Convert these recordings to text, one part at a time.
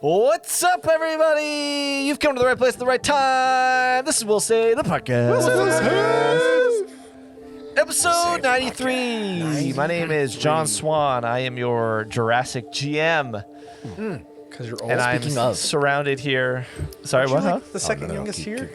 What's up, everybody? You've come to the right place at the right time. This is We'll Say the Podcast. Episode 93. My name is John Swan. I am your Jurassic GM. Because you're old. And I'm surrounded here. Sorry, what? Huh? The second youngest here?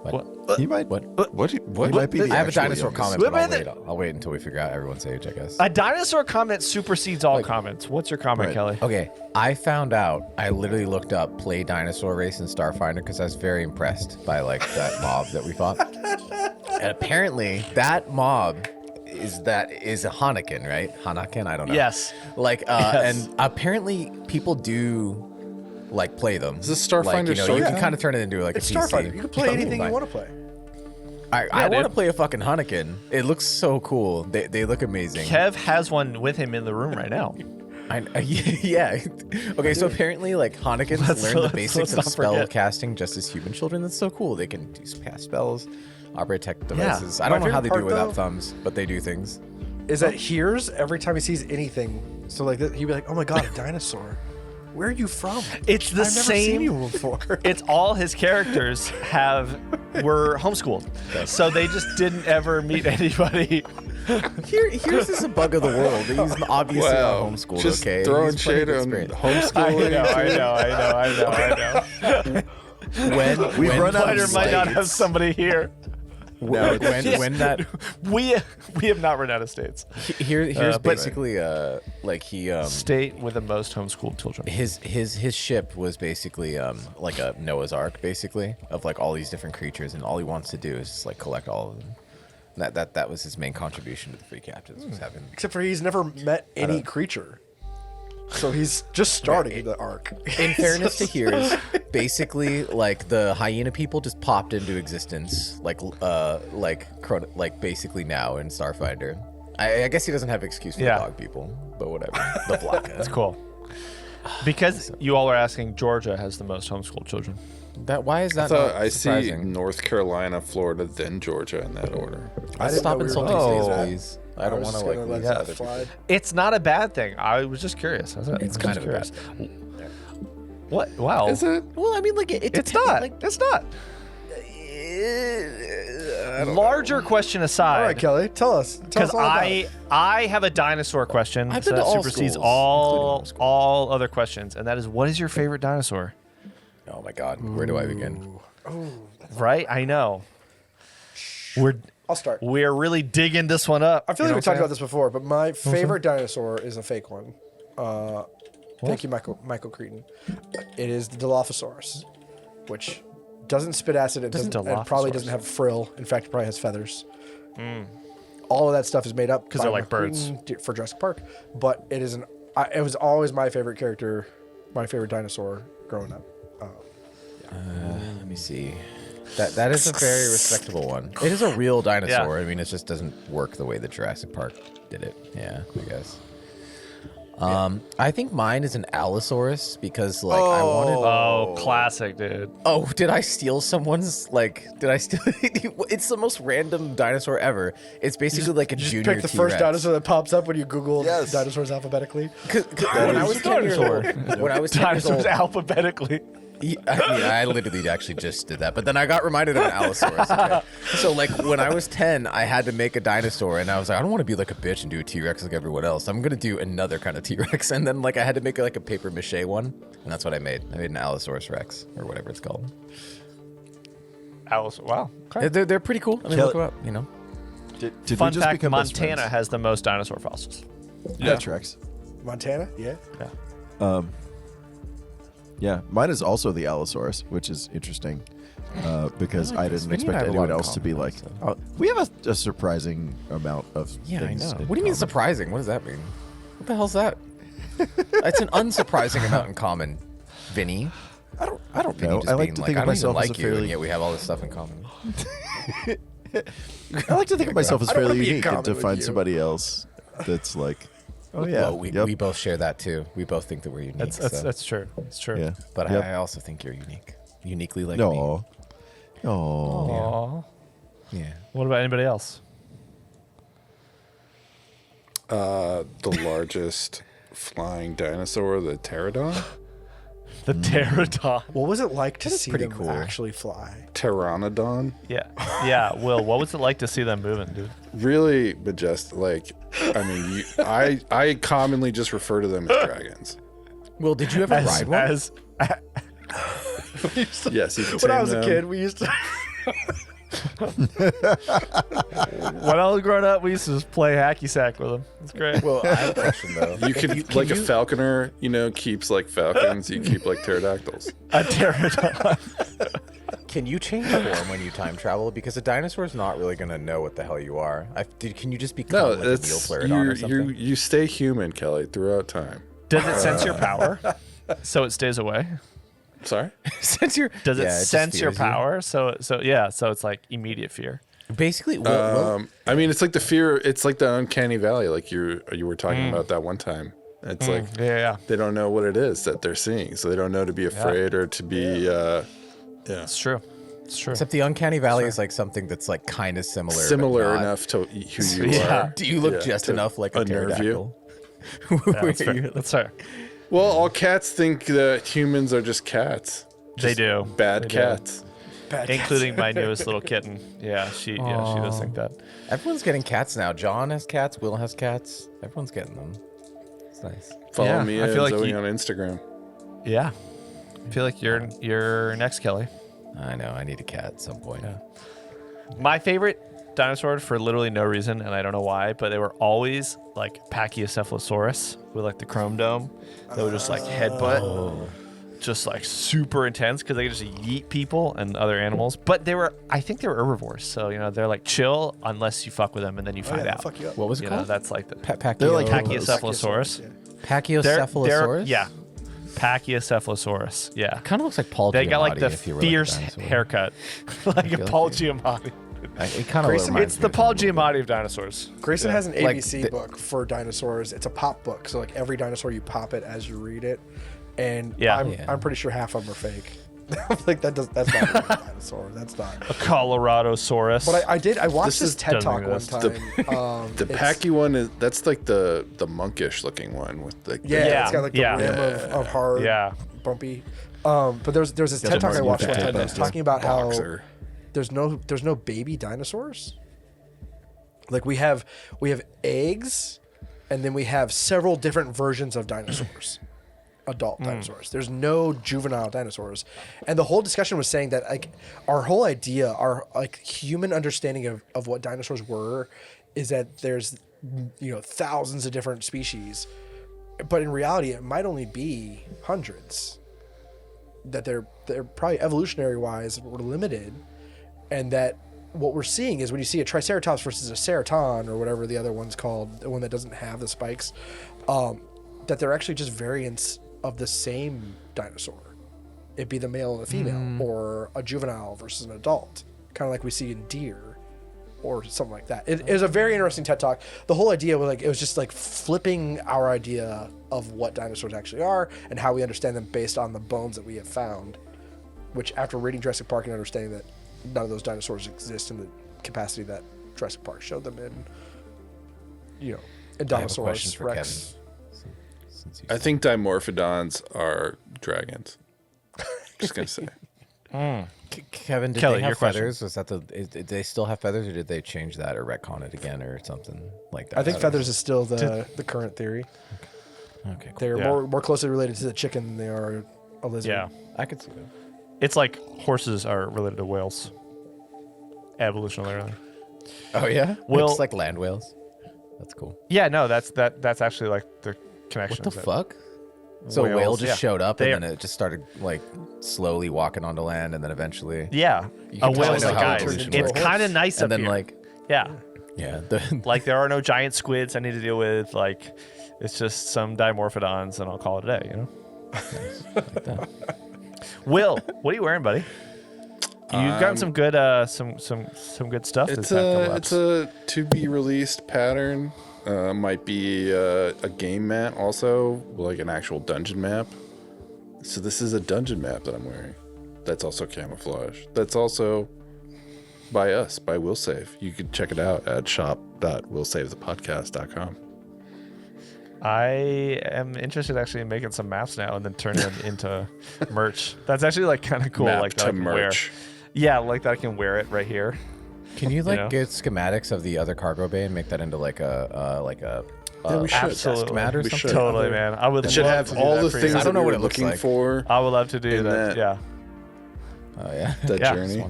What? You might. What? You might be the I have a actual dinosaur youngest. comment, but I'll wait until we figure out everyone's age, I guess. A dinosaur comment supersedes all comments. What's your comment, Right. Kelly? Okay, I found out, I literally looked up play dinosaur race in Starfinder because I was very impressed by like that mob that we fought. And apparently that mob is a Hanakin, right? Hanakin, I don't know. Yes. Like, Yes. and apparently people do like play them. Is this Starfinder Like, you know, Story you can Time? kind of turn it into like It's a PC. Starfinder. You can play anything you want to play. I want to dude. play a fucking Hanakin. It looks so cool. They look amazing. Kev has one with him in the room right now. Yeah. Okay, so apparently, like, Hanakins learn the let's basics of not spell forget. casting just as human children. That's so cool. They can cast spells, operate tech devices. Yeah. I don't My know how they do it favorite part, without thumbs, but they do things. Is that hears every time he sees anything. So like he'd be like, "Oh my god, a dinosaur! Where are you from? It's the I've never seen same. you before." It's all his characters were homeschooled, so they just didn't ever meet anybody. Here's just a bug of the world. He's obviously not homeschooled, Just okay? throwing He's plenty shade of on experience. I know. When We've run out Might or of might not have states. somebody here. when that We have not run out of states. here's but- basically like he State with the most homeschooled children. his ship was basically like a Noah's Ark, basically, of like all these different creatures, and all he wants to do is just like collect all of them. And that was his main contribution to the free captains, was having. Except for he's never met any creature, so he's just starting the arc. In fairness to Hears, basically like the hyena people just popped into existence, like basically now in Starfinder. I guess he doesn't have excuse for Yeah. the dog people, but whatever. The block. That's cool. Because you all are asking, Georgia has the most homeschooled children. Why is that? So not I see surprising? North Carolina, Florida, then Georgia in that order. I didn't Stop know we were insulting gonna states, do that. please. I don't want to like let lose that other people. slide. It's not a bad thing. I was just curious. It's kind of a bad What? Wow. Is it? Well, I mean, like It's depends, not. Like, It's not. Larger question aside. All right, Kelly, tell us. Because all about it. I have a dinosaur question I've so been to that all supersedes schools, all other questions, and that is, what is your favorite dinosaur? oh my God, where do I begin? Right? I know. I'll start. We're really digging this one up. I feel like we talked about this before, but my favorite dinosaur is a fake one. Thank you, Michael Cretan. It is the Dilophosaurus, which doesn't spit acid. It doesn't, and probably Dilophosaurus. doesn't have frill. In fact, it probably has feathers. All of that stuff is made up 'Cause by they're like Michael birds. Cretan for Jurassic Park. But it is it was always my favorite character, my favorite dinosaur growing up. Let me see. That is a very respectable one. It is a real dinosaur. I mean, it just doesn't work the way that Jurassic Park did it. Yeah, I guess. I think mine is an Allosaurus because like I wanted. Oh, classic, dude. Oh, did I steal someone's like? Did I steal? It's the most random dinosaur ever. It's basically like a Just junior pick the T-Rex. first dinosaur that pops up when you Google Yes. dinosaurs alphabetically. When I was 10 years old, when I was 10 years Dinosaurs old, alphabetically. I literally actually just did that, but then I got reminded of an Allosaurus. Okay? So like when I was 10, I had to make a dinosaur, and I was like, I don't want to be like a bitch and do a T-Rex like everyone else. I'm gonna do another kind of T-Rex, and then like I had to make like a paper mache one, and that's what I made. I made an Allosaurus Rex or whatever it's called. Alice, wow. Okay. They're pretty cool. I mean, Kelly- look them up, you know. Did Fun we just fact, become best Montana friends? has the most dinosaur fossils. That tracks. Montana, yeah. Yeah, mine is also the Allosaurus, which is interesting because I didn't Vinnie and I expect have a anyone lot in else to be common, like. so. Oh, we have a surprising amount of Yeah, I things. know. in What do you mean common. surprising? What does that mean? What the hell's that? It's an unsurprising amount in common, Vinny. I don't Vinny know. just I like being to like, think I of don't even myself as a like you, and fairly. yet we have all this stuff in common. I like to think of myself as I don't wanna fairly be in unique, and common to with find you. somebody else that's like, oh yeah, Well, we yep, both share that too. We both think that we're unique. That's true. It's true. yeah, But yep. I also think you're unique. Uniquely like me. No, oh, Aw. Yeah. What about anybody else? The largest flying dinosaur, the pterodon. The pterodon. What was it like to That is see pretty them cool. actually fly? Pteranodon. Yeah. Will, what was it like to see them moving, dude? Really majestic. Like, I mean, I commonly just refer to them as dragons. Will, did you ever ride one? Yes, you can When I tame was a them. kid, we used to. When I was growing up, we used to just play hacky sack with them. It's great. Well, I have a question though. You could, like a falconer, keeps like falcons. You keep like pterodactyls. A pterodon. Can you change form when you time travel? Because a dinosaur's not really gonna know what the hell you are. Can you just become No, like a it's Neopterodon or something? you stay human, Kelly, throughout time. Does it sense your power? So it stays away? Sorry. Since you're, Does it just sense your fears you. power? So it's like immediate fear. Basically, I mean, it's like the fear. It's like the uncanny valley, like you were talking about that one time. It's like Yeah. they don't know what it is that they're seeing, so they don't know to be afraid or to be. It's true. It's true. except the uncanny valley is like something that's like kind of similar. but Similar not. enough to who you Yeah. are. Do you look just to enough like a unnerve you. pterodactyl? That's fair. That's fair. Well, all cats think that humans are just cats. They do. Bad They do. cats. Including my newest little kitten. Yeah, she does think that. Everyone's getting cats now. John has cats. Will has cats. Everyone's getting them. It's nice. Follow Yeah, me I and feel like Zoe you- on Instagram. Yeah. I feel like you're next, Kelly. I know. I need a cat at some point. Yeah. My favorite dinosaur for literally no reason, and I don't know why, but they were always like Pachycephalosaurus with like the chrome dome. They would just like headbutt, just like super intense because they could just yeet people and other animals. But I think they were herbivores, so they're like chill unless you fuck with them and then you find out. Fuck you up. What was it You called? know, that's like the They're like Pachycephalosaurus. Yeah. Pachycephalosaurus. Yeah, Pachycephalosaurus. Yeah. Kind of looks like Paul. They got like the Giamatti if you were like a fierce dinosaur. haircut, like a feel Paul like Giamatti. It kind of Grayson, reminds It's me the of Paul him a little Giamatti of dinosaurs. Grayson has an Like ABC book for dinosaurs. It's a pop book, so like every dinosaur you pop it as you read it, and Yeah. I'm pretty sure half of them are fake. Like that's not really a dinosaur. That's not. A Coloradosaurus. But I watched this is- TED Talk one doesn't time. The it's- Packy one that's like the monkish looking one with like Yeah, Yeah, it's got like the yeah. rim of hard, Yeah. bumpy. But there's this TED Talk I more watched one TED time Talk, that's talking about how boxer. there's no baby dinosaurs. Like we have eggs, and then we have several different versions of dinosaurs, adult dinosaurs. There's no juvenile dinosaurs, and the whole discussion was saying that like our whole idea, our like human understanding of what dinosaurs were, is that there's thousands of different species, but in reality it might only be hundreds. That they're probably evolutionary wise were limited, and that what we're seeing is when you see a Triceratops versus a Ceraton or whatever the other one's called, the one that doesn't have the spikes, that they're actually just variants of the same dinosaur. It'd be the male and the female, or a juvenile versus an adult, kind of like we see in deer, or something like that. It was a very interesting TED Talk. The whole idea was it was just like flipping our idea of what dinosaurs actually are and how we understand them based on the bones that we have found. Which, after reading Jurassic Park and understanding that none of those dinosaurs exist in the capacity that Jurassic Park showed them in, I have a question Indominus for Rex. Kevin. Since you I think dimorphodons are dragons. Just gonna say. Kevin, did Kelly, they your have question. feathers? Was that did they still have feathers, or did they change that or retcon it again or something like that? I think feathers is still the current theory. Okay, cool. They're Yeah. more closely related to the chicken than they are a lizard. Yeah. I could see that. It's like horses are related to whales. Evolutionarily. Oh yeah, Will- it's like land whales. That's cool. Yeah, no, that's actually like the connection. What the fuck? So a whale Whales, just yeah. showed up They and then it just started like slowly walking onto land, and then eventually, Yeah. You A can whale's totally like, know how guys, evolution it's works. kind of nice and up then here. like Yeah. yeah, Like there are no giant squids I need to deal with. Like it's just some dimorphodons and I'll call it a day, like that. Will, what are you wearing, buddy? You've gotten some good some good stuff this It's past couple a episodes. to be released pattern. Might be a game mat also, like an actual dungeon map. So this is a dungeon map that I'm wearing. That's also camouflage. That's also by us, by Will Save. You can check it out at shop.willsavethepodcast.com. I am interested actually in making some maps now and then turning them into merch. That's actually like kind of cool. Map like that to I can wear. merch. Yeah, like that I can wear it right here. Can you like know? get schematics of the other cargo bay and make that into like a Yeah, we should. Absolutely. schematic or We something? should. Totally, man. I would It should love have to do all that the for you. things I that don't know we what were it looks looking like. for. I would love to do in that. that- Yeah. Oh yeah. That Yeah. journey.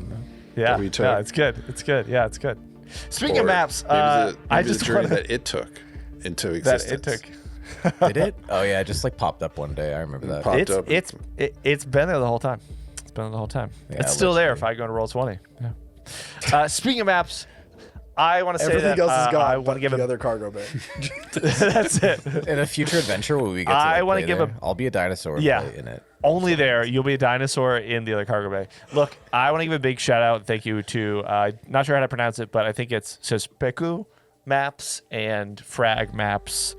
Yeah. we took. Yeah, it's good. It's good. Yeah, it's good. Speaking of Or maps, maybe I the just journey want that it took into that existence. it took. Did it? Oh yeah, it just like popped up one day. I remember that. Popped up. It's been there the whole time. It's been there the whole time. Yeah, it's still there if literally. I go to Roll20. Yeah. Speaking of maps, I want to say Everything that else is I gone. want But to give the a other cargo bay. that's it. In a future adventure, will we get to I like, wanna play give there? a- I'll be a dinosaur and Yeah. play in it. Only there. You'll be a dinosaur in the other cargo bay. Look, I want to give a big shout out and thank you to, not sure how to pronounce it, but I think it's Sespeku Maps and Frag Maps.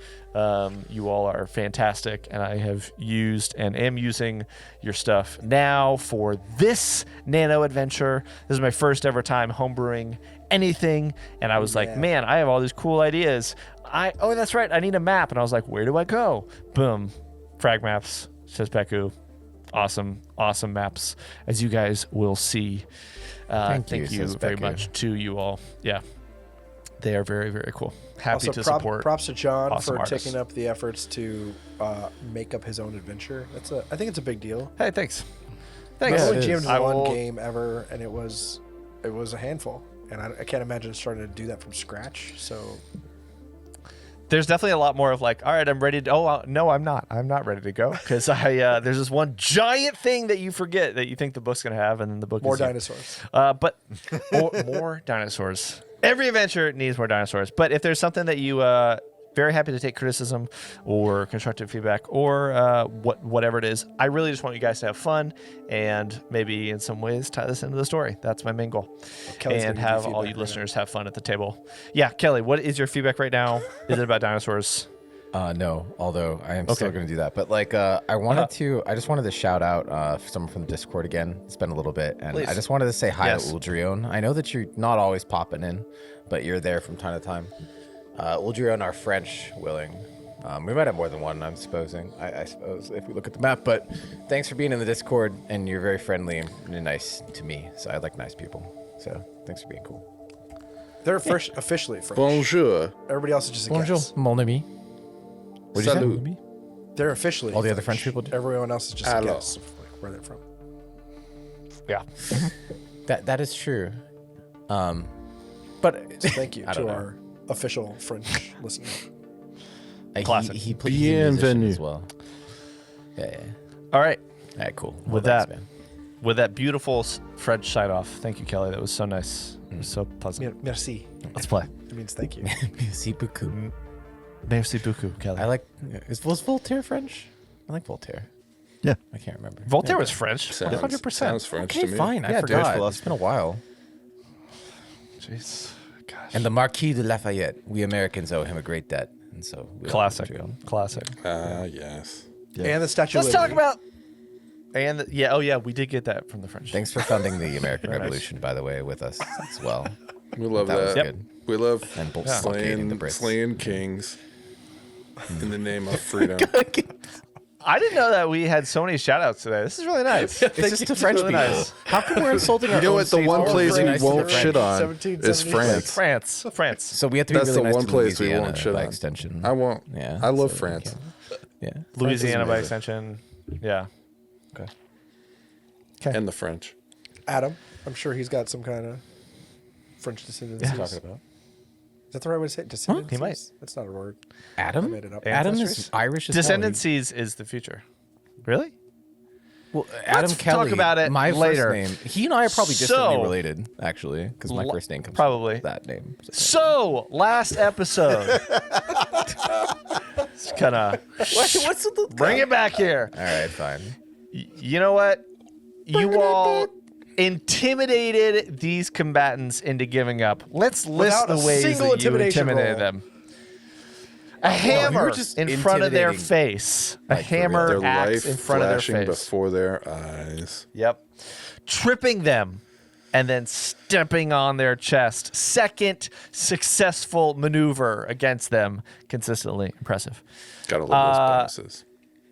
You all are fantastic, and I have used and am using your stuff now for this nano adventure. This is my first ever time homebrewing anything, and I was like, man, I have all these cool ideas. Oh, that's right, I need a map, and I was like, where do I go? Boom, Frag Maps, Sespeku. Awesome maps, as you guys will see. Thank you, very Sespeku. much to you all. Yeah, they are very, very cool. Happy Also, to support. props to John awesome for artists. taking up the efforts to make up his own adventure. I think it's a big deal. Hey, thanks. I Thanks. only it GM'd is. I one will- game ever, and it was a handful. And I can't imagine starting to do that from scratch. So There's definitely a lot more of like, all right, I'm ready to. Oh no, I'm not. I'm not ready to go because there's this one giant thing that you forget that you think the book's gonna have, and then the book more is you. dinosaurs. But more dinosaurs. Every adventure needs more dinosaurs. But if there's something that you very happy to take criticism or constructive feedback or whatever it is, I really just want you guys to have fun and maybe in some ways tie this into the story. That's my main goal. Kelly's And gonna do have all feedback you right listeners have fun at the table. Yeah, Kelly, what is your feedback right now? Is it about dinosaurs? No, although I am still Okay. going to do that. But like, I just wanted to shout out someone from the Discord again. It's been a little bit, and Please. I just wanted to say hi Yes. to Uldrion. I know that you're not always popping in, but you're there from time to time. Uldrion, our French willing. We might have more than one, I'm supposing. I suppose if we look at the map. But thanks for being in the Discord, and you're very friendly and nice to me. So I like nice people. So thanks for being cool. They're officially French. Bonjour. Everybody else is just a Bonjour, guess. mon ami. What'd you Salut. say? They're officially All the other French people do? Everyone else is just a Alors. guess of like where they're from. Yeah. That is true. But So thank you I to don't know. our official French listener. Classic. He plays he's a musician Bienvenue. as well. Yeah. All right. All right, cool. With thanks, that, man. with that beautiful French sign off, thank you, Kelly. That was so nice. It was so pleasant. Merci. Let's play. It means thank you. Merci beaucoup. Merci beaucoup, Kelly. I like. Was Voltaire French? I like Voltaire. Yeah. I can't remember. Voltaire was French. Sounds 100%. Sounds French Okay, to me. fine. I Yeah, forgot. philosophy. It's been a while. Jeez. Gosh. And the Marquis de Lafayette. We Americans owe him a great debt, and so we owe Classic. him to him. Classic. Yes. And the Statue of Let's talk Liberty. about. And we did get that from the French. Thanks for funding the American Very nice. Revolution, by the way, with us as well. We love That was that. good. We love And blockading the slaying Brits. kings in the name of freedom. I didn't know that we had so many shout outs today. This is really nice. It's just to French really people. nice. How come we're insulting our You know own what? The states one while we're place really we nice to the won't French? shit on 1776. is France. France. So we have to be That's really the nice one to place we Louisiana won't shit by on. extension. I won't. Yeah, I love so we France. can't- Yeah. Louisiana by amazing. extension. Yeah. Okay. And the French. Adam, I'm sure he's got some kind of French descendancy. Yeah. Is that the right way to say it? Descendancies? He might. That's not a word. Adam? I made it up. Adam is Ancestors? Irish as hell. Descendancies is the future. Really? Well, Adam Let's Kelly. talk about it my later. First name. He and I are probably So- distantly related, actually, because my L- first name comes probably. from that name. So, last episode. It's kind of What's the bring it back here. All right, fine. You know what? You all intimidated these combatants into giving up. Let's list Without the a ways single that you intimidation intimidated roll. them. A hammer just in front of their intimidating. face. A Like, for real. hammer Their axe life in front of their flashing face. before their eyes. Yep. Tripping them and then stepping on their chest. Second successful maneuver against them. Consistently impressive. Gotta love those bonuses.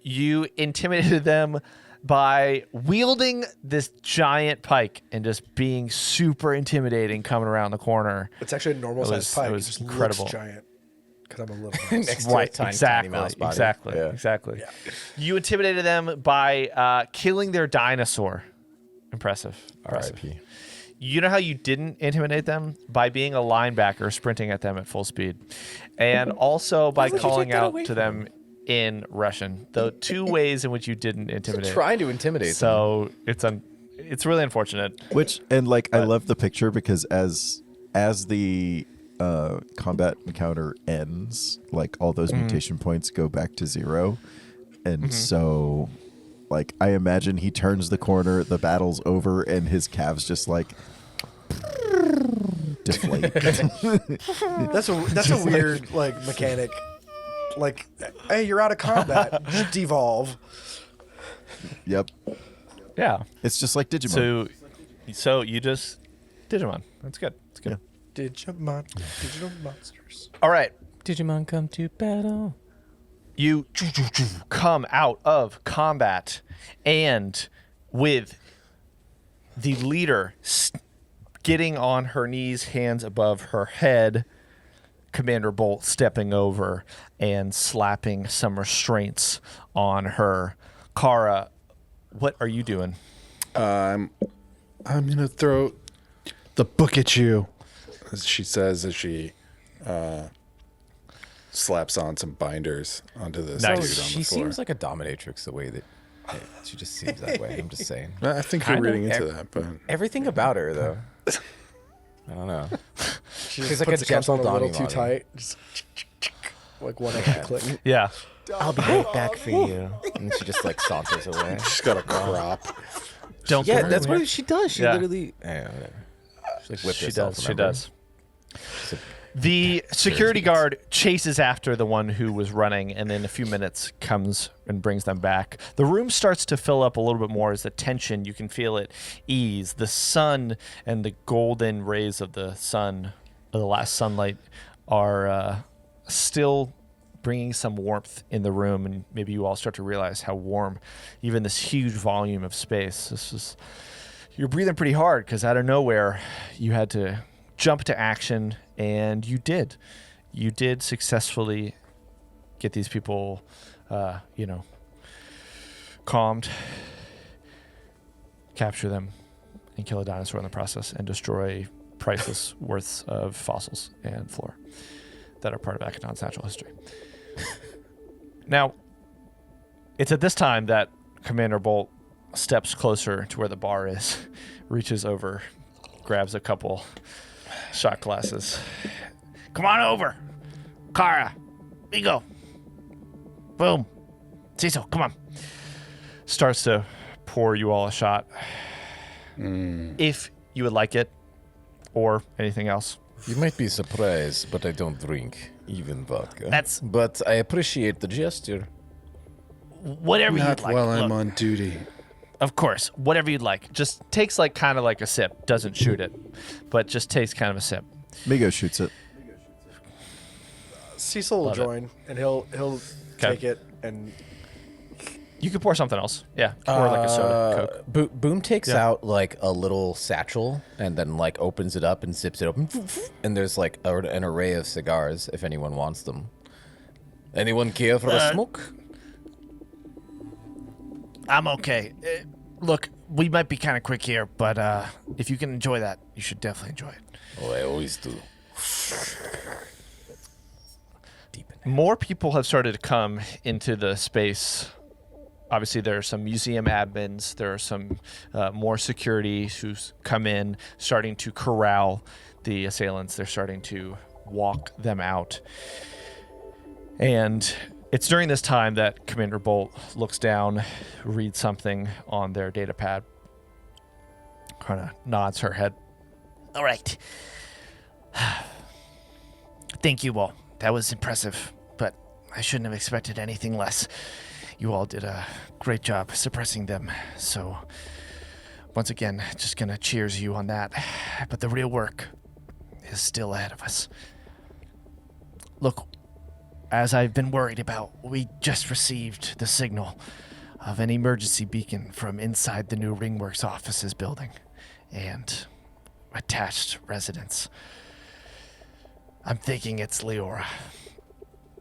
You intimidated them by wielding this giant pike and just being super intimidating coming around the corner. It's actually a normal size pike. It was just incredible. Looks giant because I'm a little mouse. Next to a Right, tiny, exactly, tiny mouse body. exactly, Yeah. exactly. Yeah. You intimidated them by killing their dinosaur. Impressive. R.I.P. You know how you didn't intimidate them? By being a linebacker sprinting at them at full speed. And also by would you calling take that out away to from them in Russian. The two ways in which you didn't intimidate. Trying to intimidate them. So it's really unfortunate. Which and like I love the picture because as the combat encounter ends, like all those mutation points go back to 0, and so like I imagine he turns the corner, the battle's over, and his calves just like deflate. That's a weird like mechanic. Like, hey, you're out of combat. Just devolve. Yep, Yeah. it's just like Digimon. So you just Digimon. That's good. That's good. Digimon, digital monsters. All right. Digimon come to battle. You come out of combat, and with the leader getting on her knees, hands above her head, Commander Bolt stepping over and slapping some restraints on her. Kara, what are you doing? I'm gonna throw the book at you, as she says as she slaps on some binders onto this Nice. dude on She the floor. seems like a dominatrix the way that she just seems that way. I'm just saying. I think you're Kinda. reading into that, but Everything about her, though. I don't know. She She's just like puts a the cups gentle on a little Donnie too Lonnie. tight. Just like one extra click. Yeah. I'll be right back for you. And she just like saunters away. she's got a crop. Don't Yeah, worry. that's what she does. She Yeah. literally. Whatever. She like whipped She herself, does. She remember? does. The security guard chases after the one who was running, and in a few minutes comes and brings them back. The room starts to fill up a little bit more as the tension, you can feel it ease. The sun and the golden rays of the sun, of the last sunlight, are still bringing some warmth in the room, and maybe you all start to realize how warm even this huge volume of space. You're breathing pretty hard because out of nowhere you had to jump to action, and you did. You did successfully get these people, calmed, capture them, and kill a dinosaur in the process, and destroy priceless worths of fossils and flora that are part of Akhenaton's natural history. Now, it's at this time that Commander Bolt steps closer to where the bar is, reaches over, grabs a couple shot glasses. Come on over. Kara, Ego. Boom. Sisil, come on. Starts to pour you all a shot. If you would like it, or anything else. You might be surprised, but I don't drink even vodka. That's- But I appreciate the gesture. Whatever Not you'd like. while Look, I'm on duty. of course, whatever you'd like. Just takes like kind of like a sip. Doesn't shoot it, but just takes kind of a sip. Migo shoots it. Cecil will Love it. join, and he'll take it and You could pour something else. Yeah, pour like a soda, Coke. Boom takes Yeah. out like a little satchel and then like opens it up and zips it open. And there's like an array of cigars if anyone wants them. Anyone care for a smoke? I'm okay. Look, we might be kind of quick here, but if you can enjoy that, you should definitely enjoy it. Oh, I always do. Deep in More people have started to come into the space. Obviously, there are some museum admins. There are some more security who's come in, starting to corral the assailants. They're starting to walk them out. And it's during this time that Commander Bolt looks down, reads something on their data pad, kind of nods her head. All right. Thank you all. That was impressive, but I shouldn't have expected anything less. You all did a great job suppressing them, so once again, just gonna cheers you on that. But the real work is still ahead of us. Look, as I've been worried about, we just received the signal of an emergency beacon from inside the new Ringworks offices building and attached residence. I'm thinking it's Leora.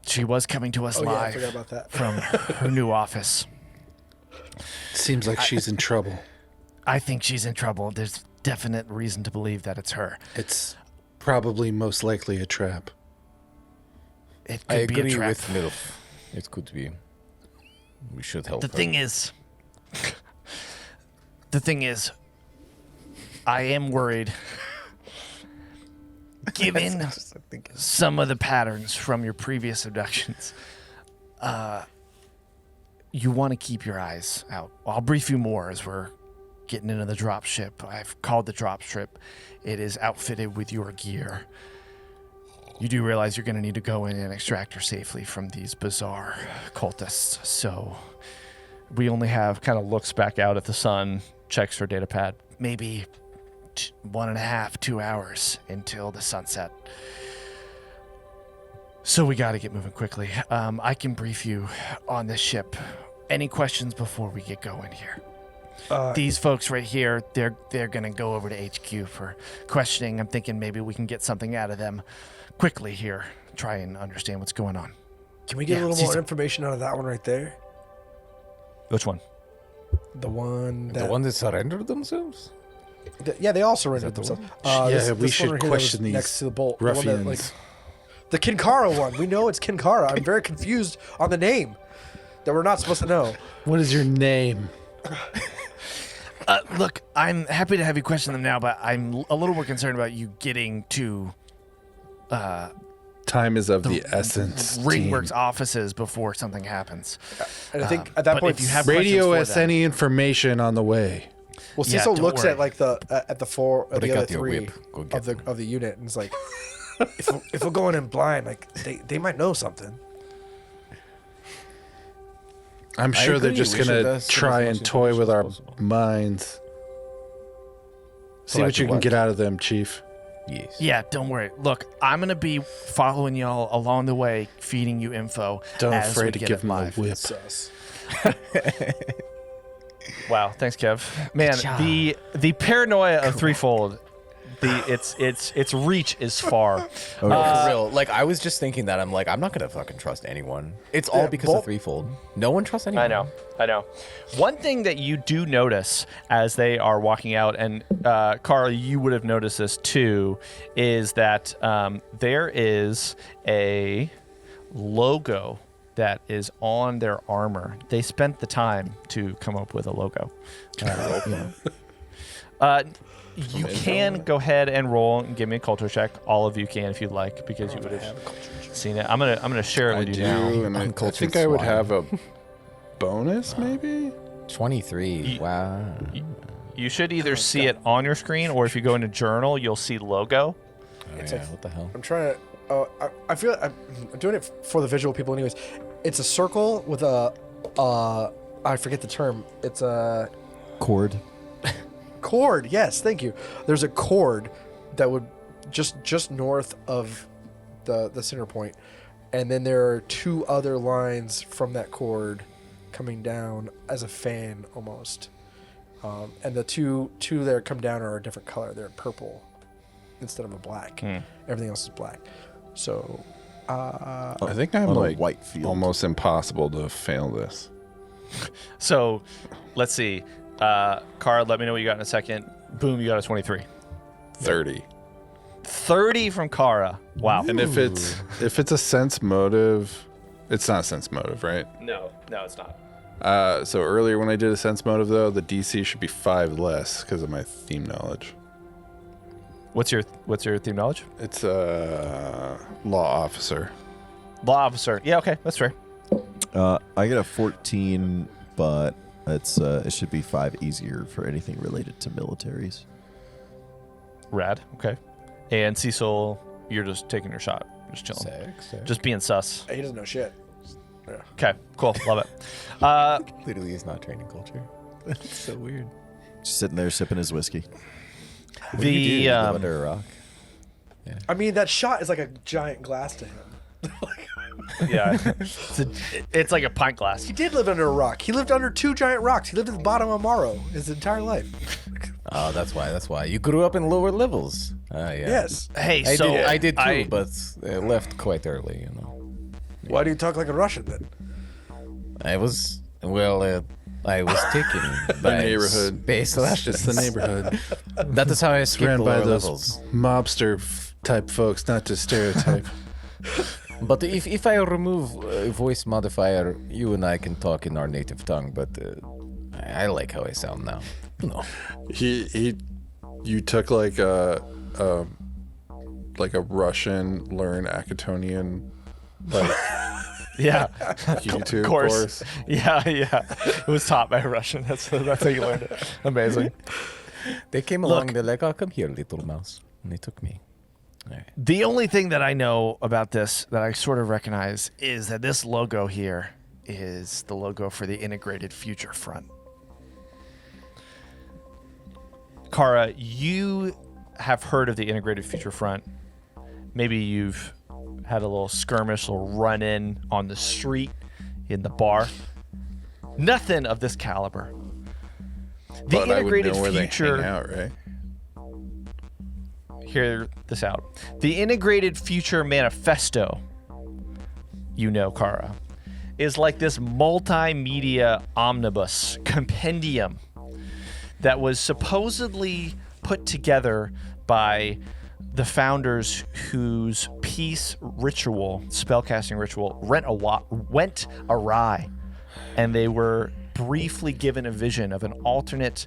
She was coming to us Oh, yeah, I live forgot about that. from her new office. Seems like she's in trouble. I think she's in trouble. There's definite reason to believe that it's her. It's probably most likely a trap. It I could be a agree trap. with Milf. It could be. We should help The her. thing is, I am worried. Given some of the patterns from your previous abductions, you want to keep your eyes out. I'll brief you more as we're getting into the drop ship. I've called the drop ship. It is outfitted with your gear. You do realize you're going to need to go in and extract her safely from these bizarre cultists. So we only have, kind of looks back out at the sun, checks her data pad, maybe 1.5, 2 hours until the sunset. So we got to get moving quickly. I can brief you on this ship. Any questions before we get going here? These folks right here, they're going to go over to HQ for questioning. I'm thinking maybe we can get something out of them quickly here. Try and understand what's going on. Can we get Yeah, a little more Sisil. information out of that one right there? Which one? The one that... The one that surrendered themselves? Yeah, they all surrendered themselves. We should one right here that was question these next to the bolt. The one that, ruffians. the Kinkara one. We know it's Kinkara. I'm very confused on the name that we're not supposed to know. What is your name? Look, I'm happy to have you question them now, but I'm a little more concerned about you getting to Time is of the essence. Ringworks team. offices before something happens. And I think at that but point, if you have Radio questions us for them- any information on the way. well, Yeah, Cecil don't looks worry. at like the four But I the got other your three whip. Go get of the unit, and it's like, if we're going in blind, like they might know something. I'm sure they're agree. just We should, gonna send try as and much toy with our information as possible. minds. See like what you the can what? get out of them, Chief. Yes. Yeah, don't worry. Look, I'm going to be following y'all along the way, feeding you info. Don't as we afraid to get give it them live. a whip. Sus. Wow, thanks, Kev. Man, the paranoia of Threefold, its reach is far. Oh, No, yeah. for real. Like, I was just thinking that. I'm like, I'm not going to fucking trust anyone. It's all Yeah, because Bolt- of Threefold. No one trusts anyone. I know. One thing that you do notice as they are walking out, and Carl, you would have noticed this too, is that there is a logo that is on their armor. They spent the time to come up with a logo. You can go ahead and roll and give me a culture check. All of you can if you'd like, because you would have seen it. I'm gonna share it I with you do, now. and I Uncultured think I would swine. have a bonus, maybe. 23. Wow. You should either see it on your screen, or if you go into journal, you'll see logo. Oh, It's yeah, like- what the hell? I'm trying to. I feel I'm doing it for the visual people, anyways. It's a circle with a. I forget the term. It's a Cord. cord. Yes, thank you. There's a cord that would just north of the center point, and then there are two other lines from that cord coming down as a fan almost. And the two that come down are a different color. They're purple instead of a black. Everything else is black. So, I think I'm on a like white field. almost impossible to fail this. So, let's see. Carl, let me know what you got in a second. Boom, you got a 23. 30. 30 from Kara. Wow. And if it's a sense motive, it's not a sense motive, right? No, it's not. So earlier when I did a sense motive though, the DC should be 5 less because of my theme knowledge. What's your theme knowledge? It's a law officer. Law officer. Yeah, okay, that's fair. I get a 14, but it should be 5 easier for anything related to militaries. Rad. Okay. And Cecil, you're just taking your shot. Just chilling. Sex. Just being sus. he doesn't know shit. Okay, cool. Love it. Literally is not training culture. That's so weird. Just sitting there sipping his whiskey. What do you live under a rock? I mean, that shot is like a giant glass to him. Yeah, it's like a pint glass. He did live under a rock. He lived under 2 giant rocks. He lived at the bottom of Morrow his entire life. Oh, that's why. You grew up in lower levels. Yeah. Yes. Hey, I did too, but I left quite early, you know. Why do you talk like a Russian then? I was taken by neighborhood. Space It's just the neighborhood. That is how I skipped Ran by lower those levels. mobster type folks, not to stereotype. But if I remove voice modifier, you and I can talk in our native tongue. But I like how I sound now. No. You took like a Russian learn Akatonian like Yeah, YouTube of course. Yeah. It was taught by a Russian. That's how you learned it. Amazing. They came along. They're like, "Oh, come here, little mouse," and they took me. All right. The only thing that I know about this that I sort of recognize is that this logo here is the logo for the Integrated Future Front. Kara, you have heard of the Integrated Future Front. Maybe you've had a little skirmish or run-in on the street, in the bar. Nothing of this caliber. The But Integrated I would know where Future... they hang out, right? Hear this out. The Integrated Future Manifesto, Kara, is like this multimedia omnibus compendium that was supposedly put together by the founders whose peace ritual, spellcasting ritual, went awry. And they were briefly given a vision of an alternate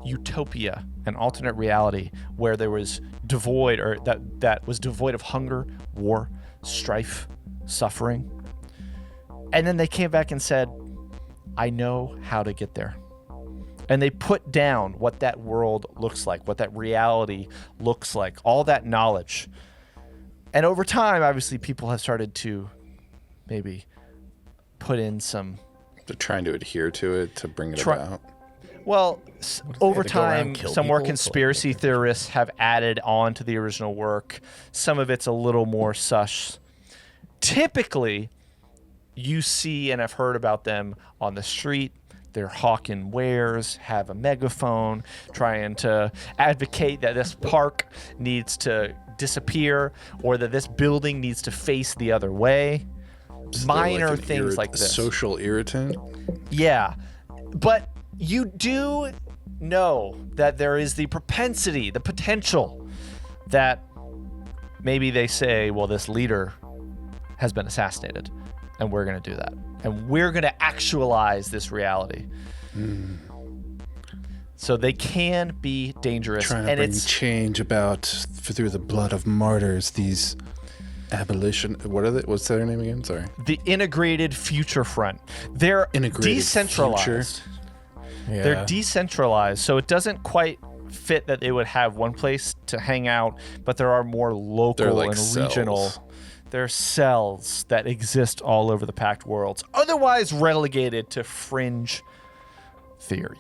utopia, an alternate reality where there was devoid, or that was devoid of hunger, war, strife, suffering. And then they came back and said, I know how to get there. And they put down what that world looks like, what that reality looks like, all that knowledge. And over time, obviously, people have started to maybe put in some... They're trying to adhere to it to bring it about. Well, over they have to go around time, and kill some more people? conspiracy theorists have added on to the original work. Some of it's a little more sus. Typically, you see and have heard about them on the street. They're hawking wares, have a megaphone, trying to advocate that this park needs to disappear or that this building needs to face the other way. So they're Minor an things like this. Social irritant. Yeah. But you do know that there is the propensity, the potential that maybe they say, well, this leader has been assassinated and we're going to do that. And we're going to actualize this reality. So they can be dangerous. Trying to and bring it's change about through the blood of martyrs. These abolition. What are they? What's their name again? Sorry. the Integrated Future Front. They're Integrated decentralized. Future. Yeah. They're decentralized, so it doesn't quite fit that they would have one place to hang out, but there are more local They're like and regional. cells. There are cells that exist all over the Pact Worlds, otherwise relegated to fringe theory.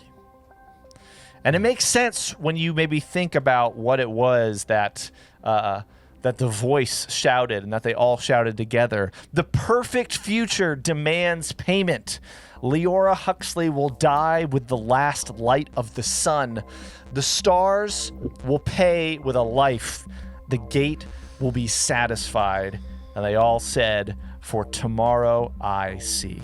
And it makes sense when you maybe think about what it was that that the voice shouted and that they all shouted together. The perfect future demands payment. Leora Huxley will die with the last light of the sun. The stars will pay with a life. The gate will be satisfied. And they all said, for tomorrow I see.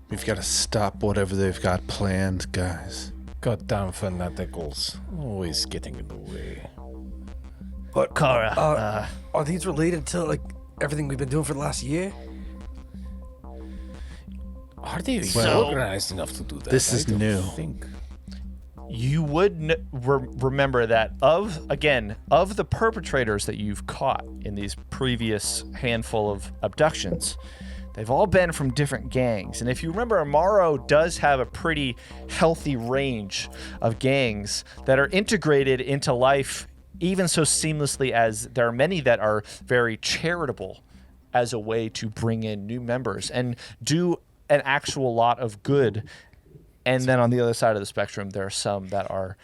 We've got to stop whatever they've got planned, guys. Goddamn fanaticals. Always getting in the way. But Kara, are these related to like everything we've been doing for the last year? Are they So- organized enough to do that? This is I don't new. think. you would remember that of the perpetrators that you've caught in these previous handful of abductions, they've all been from different gangs. And if you remember, Amaro does have a pretty healthy range of gangs that are integrated into life even so seamlessly as there are many that are very charitable as a way to bring in new members and do an actual lot of good And then on the other side of the spectrum, there are some that are,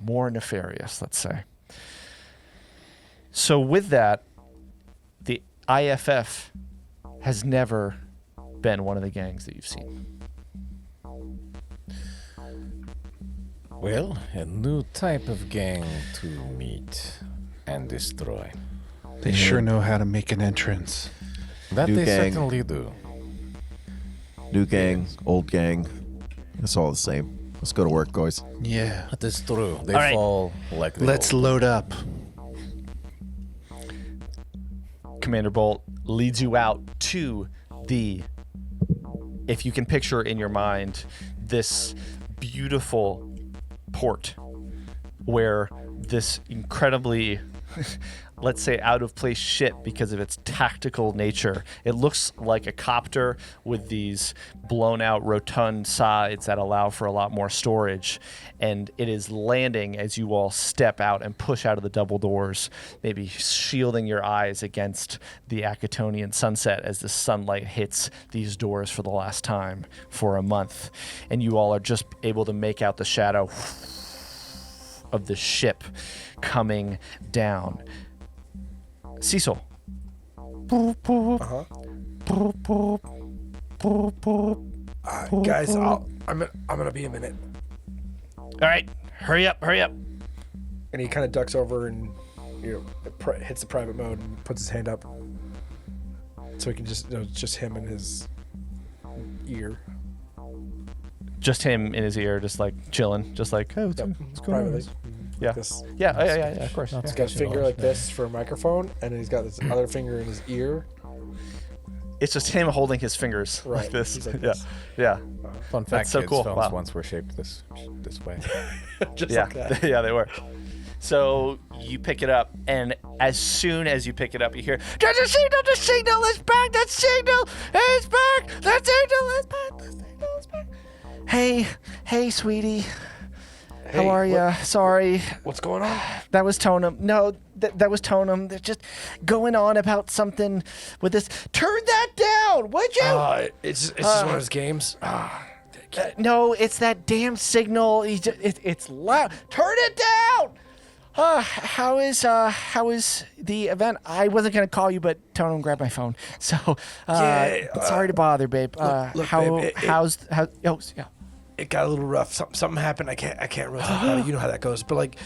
more nefarious, let's say. So with that, the IFF has never been one of the gangs that you've seen. Well, a new type of gang to meet and destroy. They sure know how to make an entrance. That New they gang. certainly do. New gang, old gang. It's all the same. Let's go to work, guys. Yeah. That is true. They All right. fall like the Let's old. load up. Commander Bolt leads you out to if you can picture in your mind, this beautiful port where this incredibly, let's say, out of place ship because of its tactical nature. It looks like a copter with these blown out rotund sides that allow for a lot more storage. And it is landing as you all step out and push out of the double doors, maybe shielding your eyes against the Acatonian sunset as the sunlight hits these doors for the last time for a month. And you all are just able to make out the shadow of the ship coming down. Sisil. Guys, I'm gonna be a minute. All right, hurry up. And he kind of ducks over and hits the private mode and puts his hand up, so he can just him in his ear. Just him in his ear, just like chilling, just like, oh, what's going Privately. on? Yeah. This. Yeah, of course. He's got his finger like this for a microphone, and then he's got this other finger in his ear. It's just him holding his fingers like Right, this. he's like yeah, this. yeah, Fun fact, That's so kids, cool. phones Wow. once were shaped this way. Just yeah, like that. yeah. They were. So you pick it up, and as soon as you pick it up, you hear, "There's a signal! The signal is back! That signal is back! That signal is back! The signal is back!" Hey, sweetie. How are you? Sorry, What's going on? that was Tonum. No, that was Tonum. They're just going on about something with this. Turn that down, would you? It's just one of those games. No, it's that damn signal. It's loud. Turn it down. How is the event? I wasn't gonna call you, but Tonum grabbed my phone. So sorry to bother, babe. Look, babe, Yeah. It got a little rough. Something happened. I can't really talk about it. You know how that goes. But like,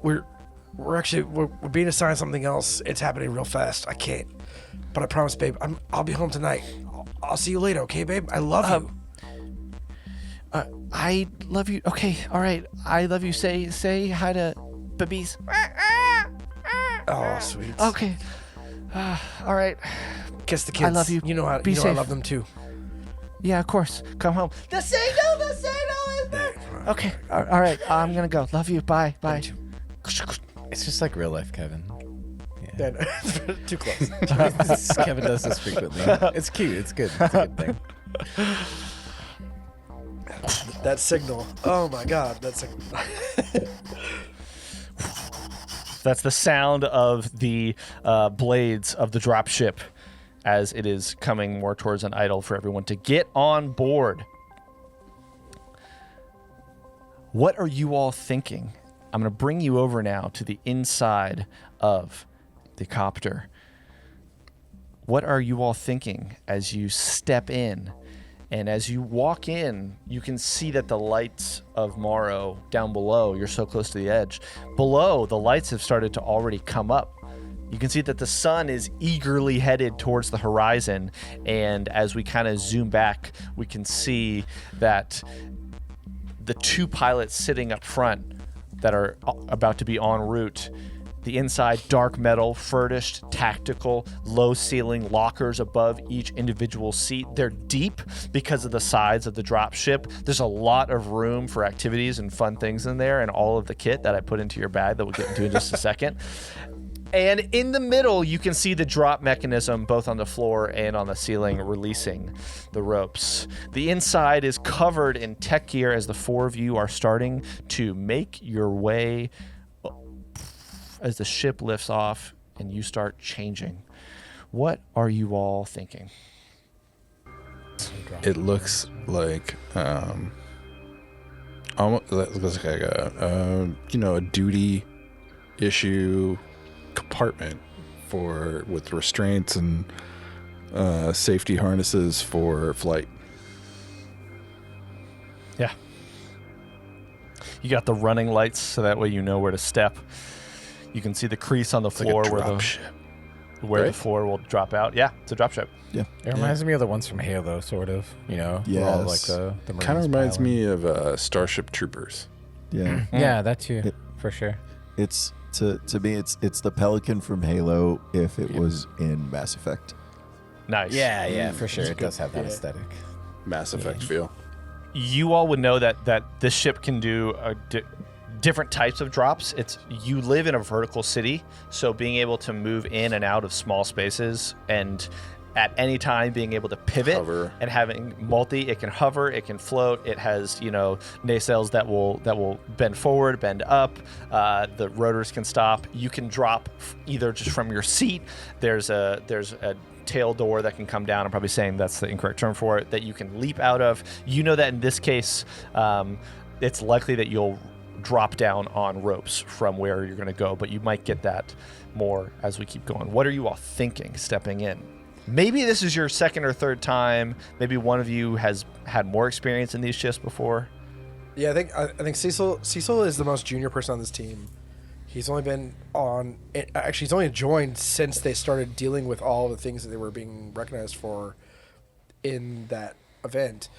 we're being assigned something else. It's happening real fast. I can't. But I promise, babe. I'll be home tonight. I'll see you later, okay, babe? I love you. I love you. Okay, all right. I love you. Say hi to babies. Oh, sweet. Okay. All right. Kiss the kids. I love you. You know how. Be I safe. love them too. Yeah, of course. Come home. The signal is back. Okay. All right. I'm gonna go. Love you. Bye. It's just like real life, Kevin. Yeah, too close. Kevin does this frequently. It's cute. It's good. It's a good thing. That signal. Oh my God. That signal. That's the sound of the blades of the drop ship as it is coming more towards an idle for everyone to get on board. What are you all thinking? I'm going to bring you over now to the inside of the copter. What are you all thinking as you step in? And as you walk in, you can see that the lights of Morrow down below, you're so close to the edge. Below, the lights have started to already come up. You can see that the sun is eagerly headed towards the horizon. And as we kind of zoom back, we can see that the two pilots sitting up front that are about to be en route, the inside dark metal, furnished, tactical, low ceiling lockers above each individual seat. They're deep because of the size of the drop ship. There's a lot of room for activities and fun things in there, and all of the kit that I put into your bag that we'll get into in just a second. And in the middle, you can see the drop mechanism both on the floor and on the ceiling releasing the ropes. The inside is covered in tech gear as the four of you are starting to make your way as the ship lifts off and you start changing. What are you all thinking? It looks like almost looks like a duty issue compartment with restraints and safety harnesses for flight. Yeah. You got the running lights, so that way you know where to step. You can see the crease on the floor where the floor will drop out. Yeah, it's a drop ship. Yeah. It reminds me of the ones from Halo, sort of. Yes. All like the Kind of Marines reminds piling. me of Starship Troopers. Yeah. Yeah, that too, for sure. It's to me it's the Pelican from Halo if it was in Mass Effect. Nice. Yeah, for sure. It does have that aesthetic. Mass Effect feel. You all would know that this ship can do different types of drops. You live in a vertical city, so being able to move in and out of small spaces and at any time being able to pivot Hover. and having it can hover, it can float, it has nacelles that will bend forward, bend up, the rotors can stop. You can drop either just from your seat. There's a tail door that can come down. I'm probably saying that's the incorrect term for it, that you can leap out of. You know that in this case it's likely that you'll drop down on ropes from where you're going to go, but you might get that more as we keep going. What are you all thinking stepping in? Maybe this is your second or third time. Maybe one of you has had more experience in these shifts before. Yeah, I think Sisil is the most junior person on this team. He's only been on it. Actually, he's only joined since they started dealing with all the things that they were being recognized for in that event,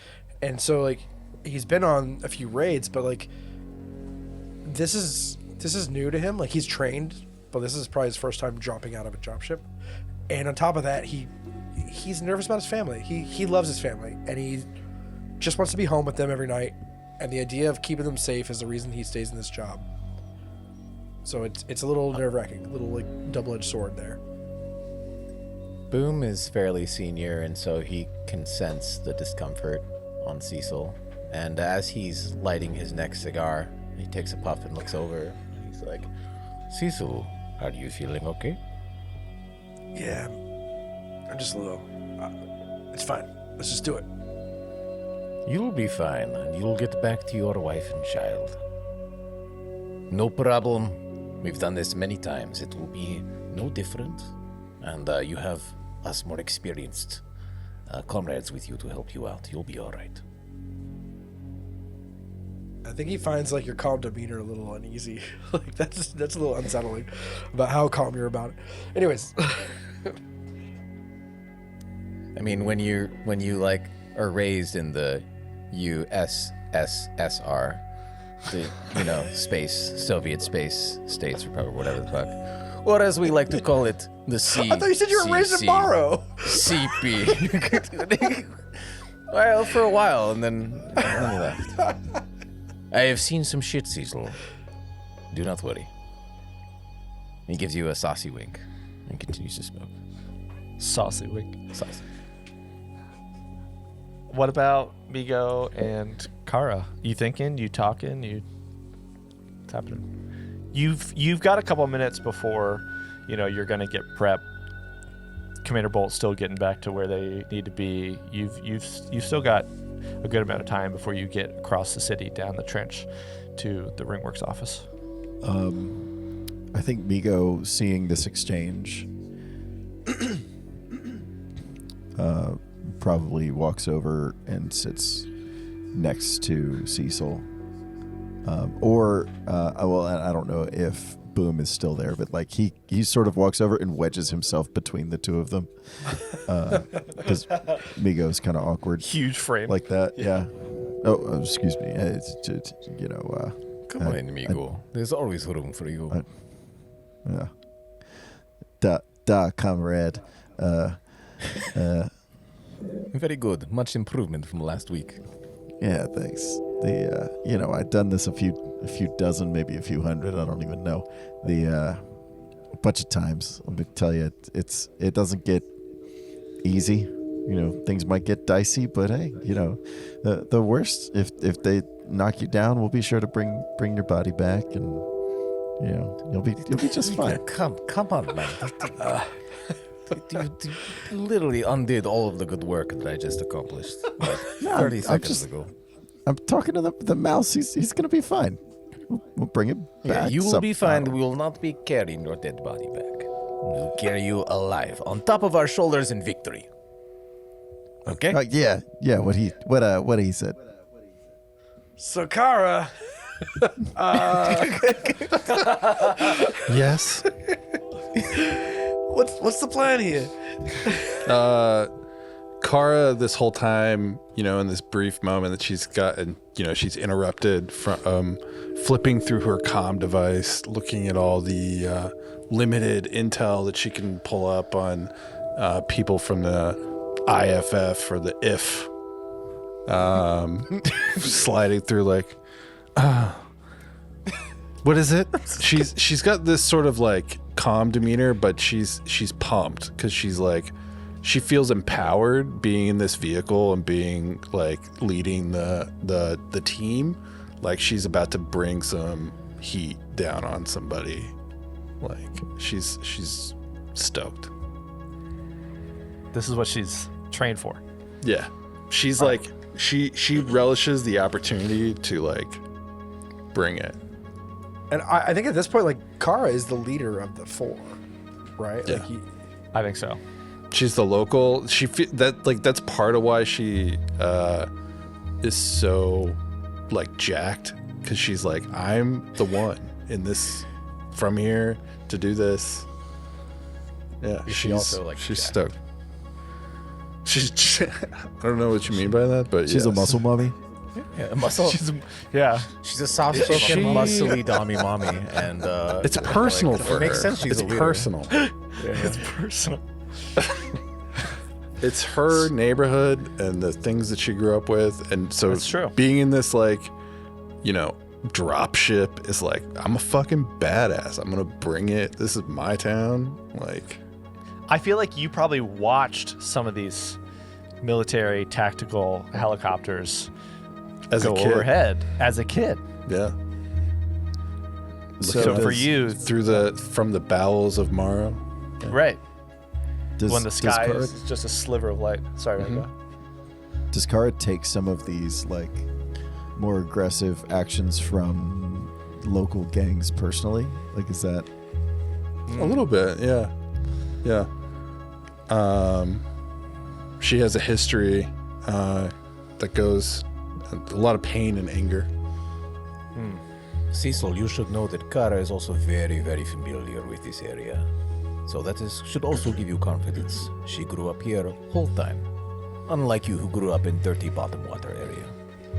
and so like he's been on a few raids, but like this is new to him. Like he's trained, but this is probably his first time dropping out of a dropship. And on top of that, he's nervous about his family. He loves his family, and he just wants to be home with them every night. And the idea of keeping them safe is the reason he stays in this job. So it's a little nerve-wracking, a little like double-edged sword there. Boom is fairly senior, and so he can sense the discomfort on Sisil. And as he's lighting his next cigar, he takes a puff and looks over. He's like, Sisil, are you feeling okay? Yeah, I'm just a little. It's fine. Let's just do it. You'll be fine, and you'll get back to your wife and child. No problem. We've done this many times. It will be no different. And you have us more experienced comrades with you to help you out. You'll be all right. I think he finds like your calm demeanor a little uneasy. Like that's a little unsettling about how calm you're about it. Anyways. I mean, when you like are raised in the USSR, the Soviet space states or whatever the fuck, or as we like to call it, the C. I thought you said you were raised in Morrow. CP. Well, for a while, and then we left. I have seen some shit, Sisil. Do not worry. He gives you a saucy wink and continues to smoke. Saucy wink. Saucy. What about Migo and Kara? You thinking? You talking? What's happening? You've got a couple minutes before, you're gonna get prepped. Commander Bolt's still getting back to where they need to be. You've still got a good amount of time before you get across the city down the trench to the Ringworks office. I think Migo, seeing this exchange, probably walks over and sits next to Sisil. I don't know if Boom is still there, but like he sort of walks over and wedges himself between the two of them, because Migo's kind of awkward. Huge frame like that. Yeah. Oh, excuse me. It's Come on, Migo. There's always room for you. Yeah. Da, comrade. Very good. Much improvement from last week. Yeah, thanks. I've done this a few dozen, maybe a few hundred, I don't even know. A bunch of times. Let me tell you, it doesn't get easy. Things might get dicey, but hey, the worst, if they knock you down, we'll be sure to bring your body back, and you'll be just fine. Come on, man. You literally undid all of the good work that I just accomplished like 30 seconds ago. I'm talking to the mouse. He's gonna be fine. We'll bring him back. You will be fine. We will not be carrying your dead body back. We'll carry you alive on top of our shoulders in victory. Okay? Yeah. What he said. So Kara, Yes. what's the plan here? Kara, this whole time, in this brief moment that she's gotten, she's interrupted from flipping through her comm device, looking at all the limited intel that she can pull up on people from the IFF or the IF, sliding through like, what is it? She's got this sort of like calm demeanor, but she's pumped because she's like, she feels empowered being in this vehicle and being like leading the team. Like she's about to bring some heat down on somebody. Like she's stoked. This is what she's trained for. Yeah. She's like she relishes the opportunity to like bring it. And I think at this point, like Kara is the leader of the four, right? Yeah. Like I think so. She's the local. That's part of why she is so like jacked, because she's like, I'm the one in this from here to do this. Yeah, she's also, like, she's jacked? stoked. She's I don't know what you mean by that, but She's a yes. muscle mommy. Yeah, a muscle. Yeah. She's a soft-spoken, muscly dummy mommy, and It's personal for it makes her. sense. She's It's a leader. personal. It's personal. It's her neighborhood and the things that she grew up with, and so That's true. being in this like, drop ship is like, I'm a fucking badass. I'm gonna bring it. This is my town. Like, I feel like you probably watched some of these military tactical helicopters as go a kid, overhead as a kid. yeah. So Looking for at you, from the bowels of Morrow. right, Does, when the sky Kara, is just a sliver of light. Sorry, Ringo. does Kara take some of these like more aggressive actions from local gangs personally? Like, is that A little bit, yeah. Yeah. She has a history that goes a lot of pain and anger. Sisil, you should know that Kara is also very, very familiar with this area. So that should also give you confidence. She grew up here whole time. Unlike you who grew up in dirty bottom water area.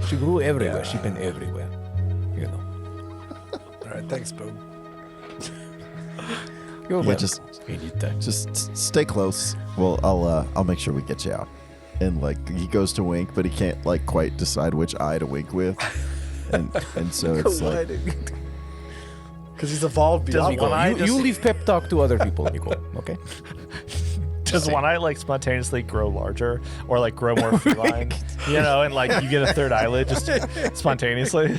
She grew everywhere. She been everywhere. All right, thanks, Boom. You're Yeah, welcome. just- anytime. just stay close? Well, I'll make sure we get you out. And like he goes to wink, but he can't like quite decide which eye to wink with, and so it's like Because he's evolved beyond one eye You leave pep talk to other people, Nico. Okay. Does one eye like spontaneously grow larger or like grow more feline? And like you get a third eyelid just spontaneously.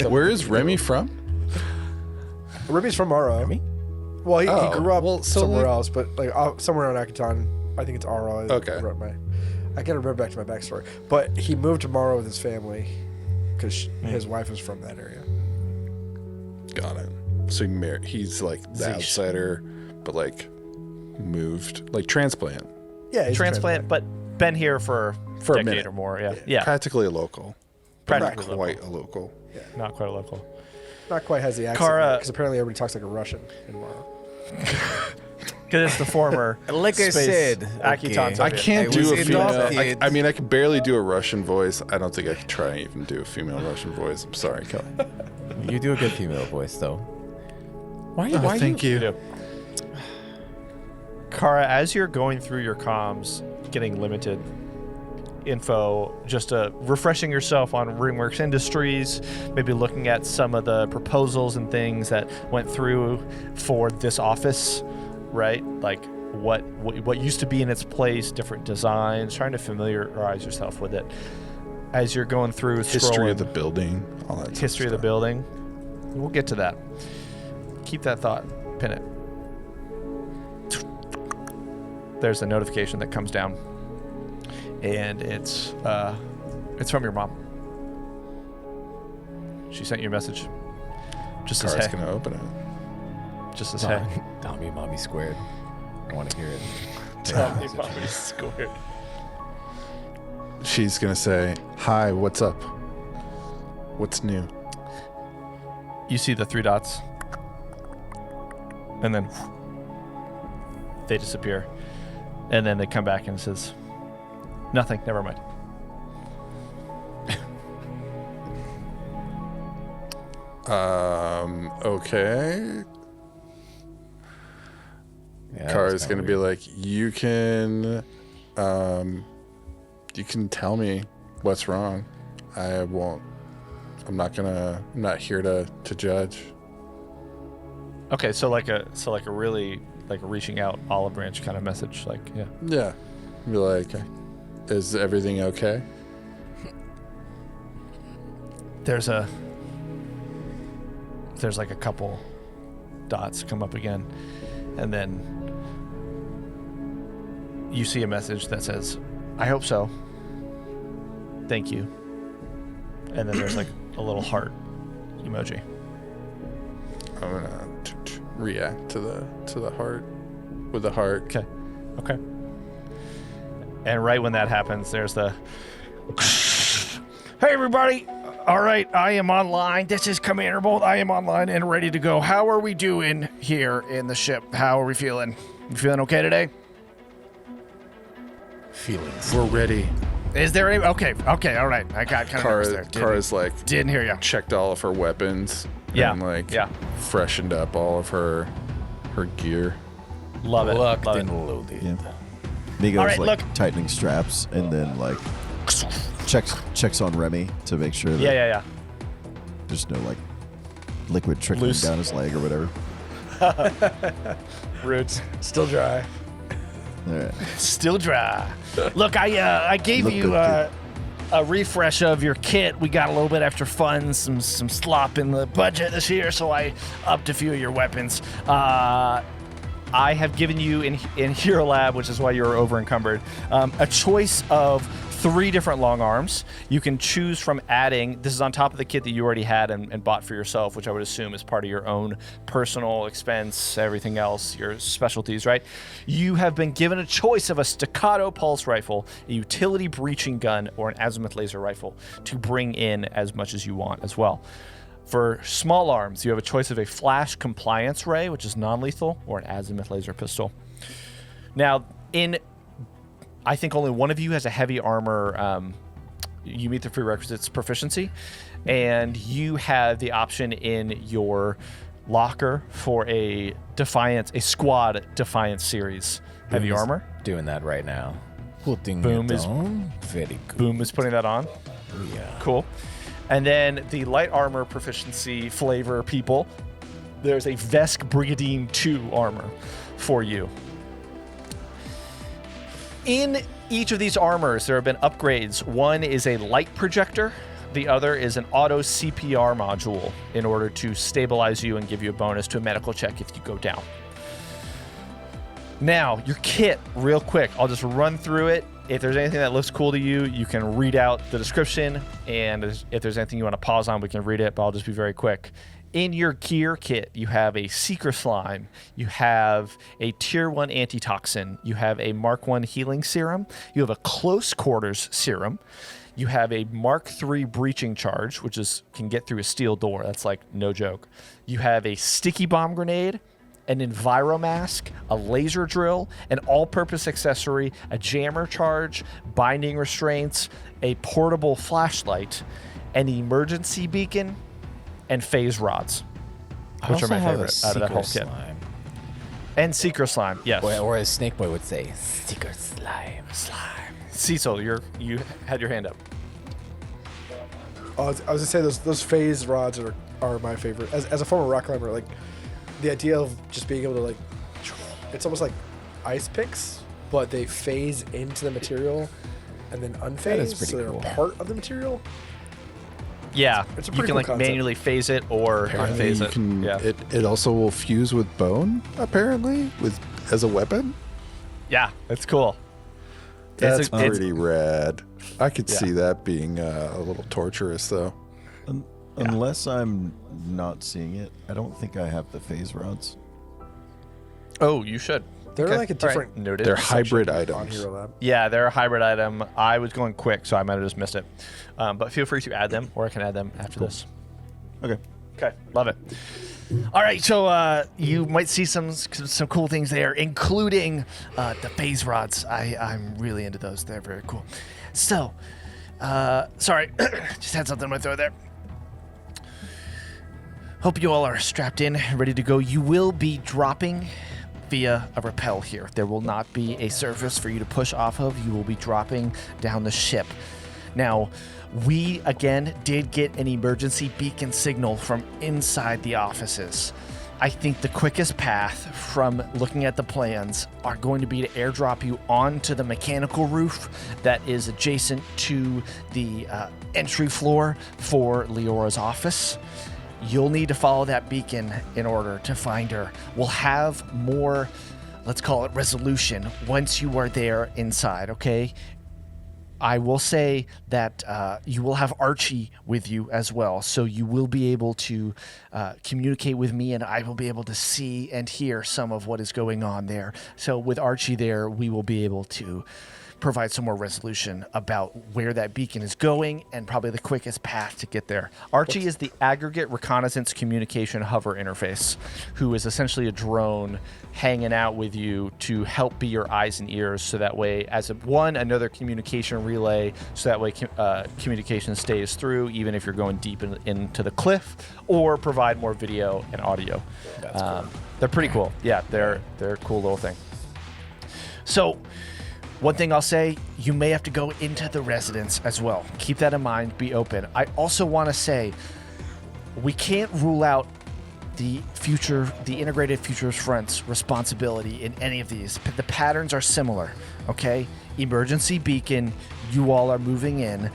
Where is Remy from? Remi's from Aro. Remi? Well, he grew up well, so, somewhere like- else, but like somewhere on Akaton. I think it's Aro. Okay. I can't remember back to my backstory, but he moved to Morrow with his family because his wife was from that area. Got it. So he's like the Zeesh. outsider, but like moved, like transplant. Yeah, he's a Transplant, but been here for For a a decade minute. or more. Yeah. Practically a local. But not Practically quite a local. Not quite a local. Not quite has the accent Kara- because apparently everybody talks like a Russian in Morrow. Because it's the former. Like I space said, Akiton okay. I can't do was a female. adopted. I mean, I can barely do a Russian voice. I don't think I could try and even do a female Russian voice. I'm sorry, Kelly. You do a good female voice, though. Why Thank you. Kara, as you're going through your comms, getting limited info, just refreshing yourself on Ringworks Industries, maybe looking at some of the proposals and things that went through for this office, right? Like what used to be in its place, different designs, trying to familiarize yourself with it. As you're going through History of scrolling, the building, all that. history of the building. We'll get to that. Keep that thought. Pin it. there's a notification that comes down, and it's from your mom. She sent you a message. Just as Kara's hey. gonna open it. Just as hey. Tommy, mommy squared. I want to hear it. Tommy, mommy squared. She's gonna say, "Hi, what's up? What's new?" You see the 3 dots, and then they disappear, and then they come back and it says, "Nothing. Never mind." Okay. Yeah, Kara's gonna be like, you can tell me what's wrong. I'm not here to judge. Okay, so like a really like a reaching out olive branch kind of message, like yeah. Yeah. Be like, is everything okay? There's like a couple dots come up again, and then you see a message that says, "I hope so. Thank you." And then there's like a little heart emoji. I'm gonna react to the heart with the heart. Okay. And right when that happens, there's the "Hey everybody! All right, I am online. This is Commander Bolt. I am online and ready to go. How are we doing here in the ship? How are we feeling? You feeling okay today? Feelings. We're ready. Is there any? Okay, all right. I got kind of nervous there. Kara's like Didn't hear you. checked all of her weapons. Yeah, And like yeah. freshened up all of her gear. Love it. Locked Love it. and loaded. Yeah. Migo's All right, like look. tightening straps and then like checks on Remi to make sure that Yeah. there's no like liquid trickling Loose. down his leg or whatever. Roots. Still dry. All right. Still dry. Look, I gave Look you good, a refresh of your kit. We got a little bit extra funds, some slop in the budget this year, so I upped a few of your weapons. I have given you in Hero Lab, which is why you're over encumbered, a choice of 3 different long arms. You can choose from adding, this is on top of the kit that you already had and bought for yourself, which I would assume is part of your own personal expense, everything else, your specialties, right? You have been given a choice of a staccato pulse rifle, a utility breaching gun, or an azimuth laser rifle to bring in as much as you want as well. For small arms, you have a choice of a flash compliance ray, which is non-lethal, or an azimuth laser pistol. Now, I think only one of you has a heavy armor. You meet the prerequisites proficiency, and you have the option in your locker for a squad Defiance series heavy armor. Doing that right now. Putting Boom it is- on. Very good. Boom is putting that on. Oh, yeah. Cool. And then the light armor proficiency flavor people, there's a Vesk Brigadine 2 armor for you. In each of these armors, there have been upgrades. One is a light projector. The other is an auto CPR module in order to stabilize you and give you a bonus to a medical check if you go down. Now, your kit, real quick. I'll just run through it. If there's anything that looks cool to you, you can read out the description. And if there's anything you want to pause on, we can read it, but I'll just be very quick. In your gear kit, you have a Seeker Slime, you have a Tier 1 Antitoxin, you have a Mark 1 Healing Serum, you have a Close Quarters Serum, you have a Mark 3 Breaching Charge, which can get through a steel door. That's like no joke. You have a Sticky Bomb Grenade, an Enviromask, a laser drill, an all-purpose accessory, a jammer charge, binding restraints, a portable flashlight, an emergency beacon, and phase rods, which are my favorite out of that whole kit. Slime. And Seeker Slime, yes. Or as Snake Boy would say, Seeker Slime. Cecil, you had your hand up. I was gonna say those phase rods are my favorite. As a former rock climber, like the idea of just being able to like, it's almost like ice picks, but they phase into the material and then unphase, pretty so they're cool. part of the material. Yeah, It's a you pretty can cool like concept. manually phase it or Apparently unphase you it. can, Yeah. it also will fuse with bone, apparently, as a weapon. Yeah, it's cool. That's pretty rad. I could see that being a little torturous, though. Unless I'm not seeing it, I don't think I have the phase rods. Oh, you should. They're like a different. Right. Noted. They're hybrid on items. Hero Lab. Yeah, they're a hybrid item. I was going quick, so I might have just missed it. But feel free to add them, or I can add them after this. Okay. Okay, love it. All right, so you might see some cool things there, including the phase rods. I'm really into those. They're very cool. So, sorry, just had something in my throat there. Hope you all are strapped in, ready to go. You will be dropping via a rappel here. There will not be a surface for you to push off of. You will be dropping down the ship. Now, we, again, did get an emergency beacon signal from inside the offices. I think the quickest path from looking at the plans are going to be to airdrop you onto the mechanical roof that is adjacent to the entry floor for Leora's office. You'll need to follow that beacon in order to find her. We'll have more, let's call it resolution, once you are there inside, okay? I will say that you will have Archie with you as well, so you will be able to communicate with me, and I will be able to see and hear some of what is going on there. So with Archie there, we will be able to provide some more resolution about where that beacon is going and probably the quickest path to get there. Archie is the aggregate reconnaissance communication hover interface, who is essentially a drone hanging out with you to help be your eyes and ears, so that way, as another communication relay, so that way communication stays through even if you're going deep into the cliff, or provide more video and audio. Cool. They're pretty cool. Yeah, they're a cool little thing. So, one thing I'll say, you may have to go into the residence as well. Keep that in mind, be open. I also want to say, we can't rule out the integrated futures front's responsibility in any of these. The patterns are similar, okay? Emergency beacon, you all are moving in.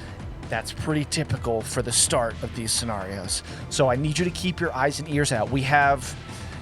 That's pretty typical for the start of these scenarios. So I need you to keep your eyes and ears out. We have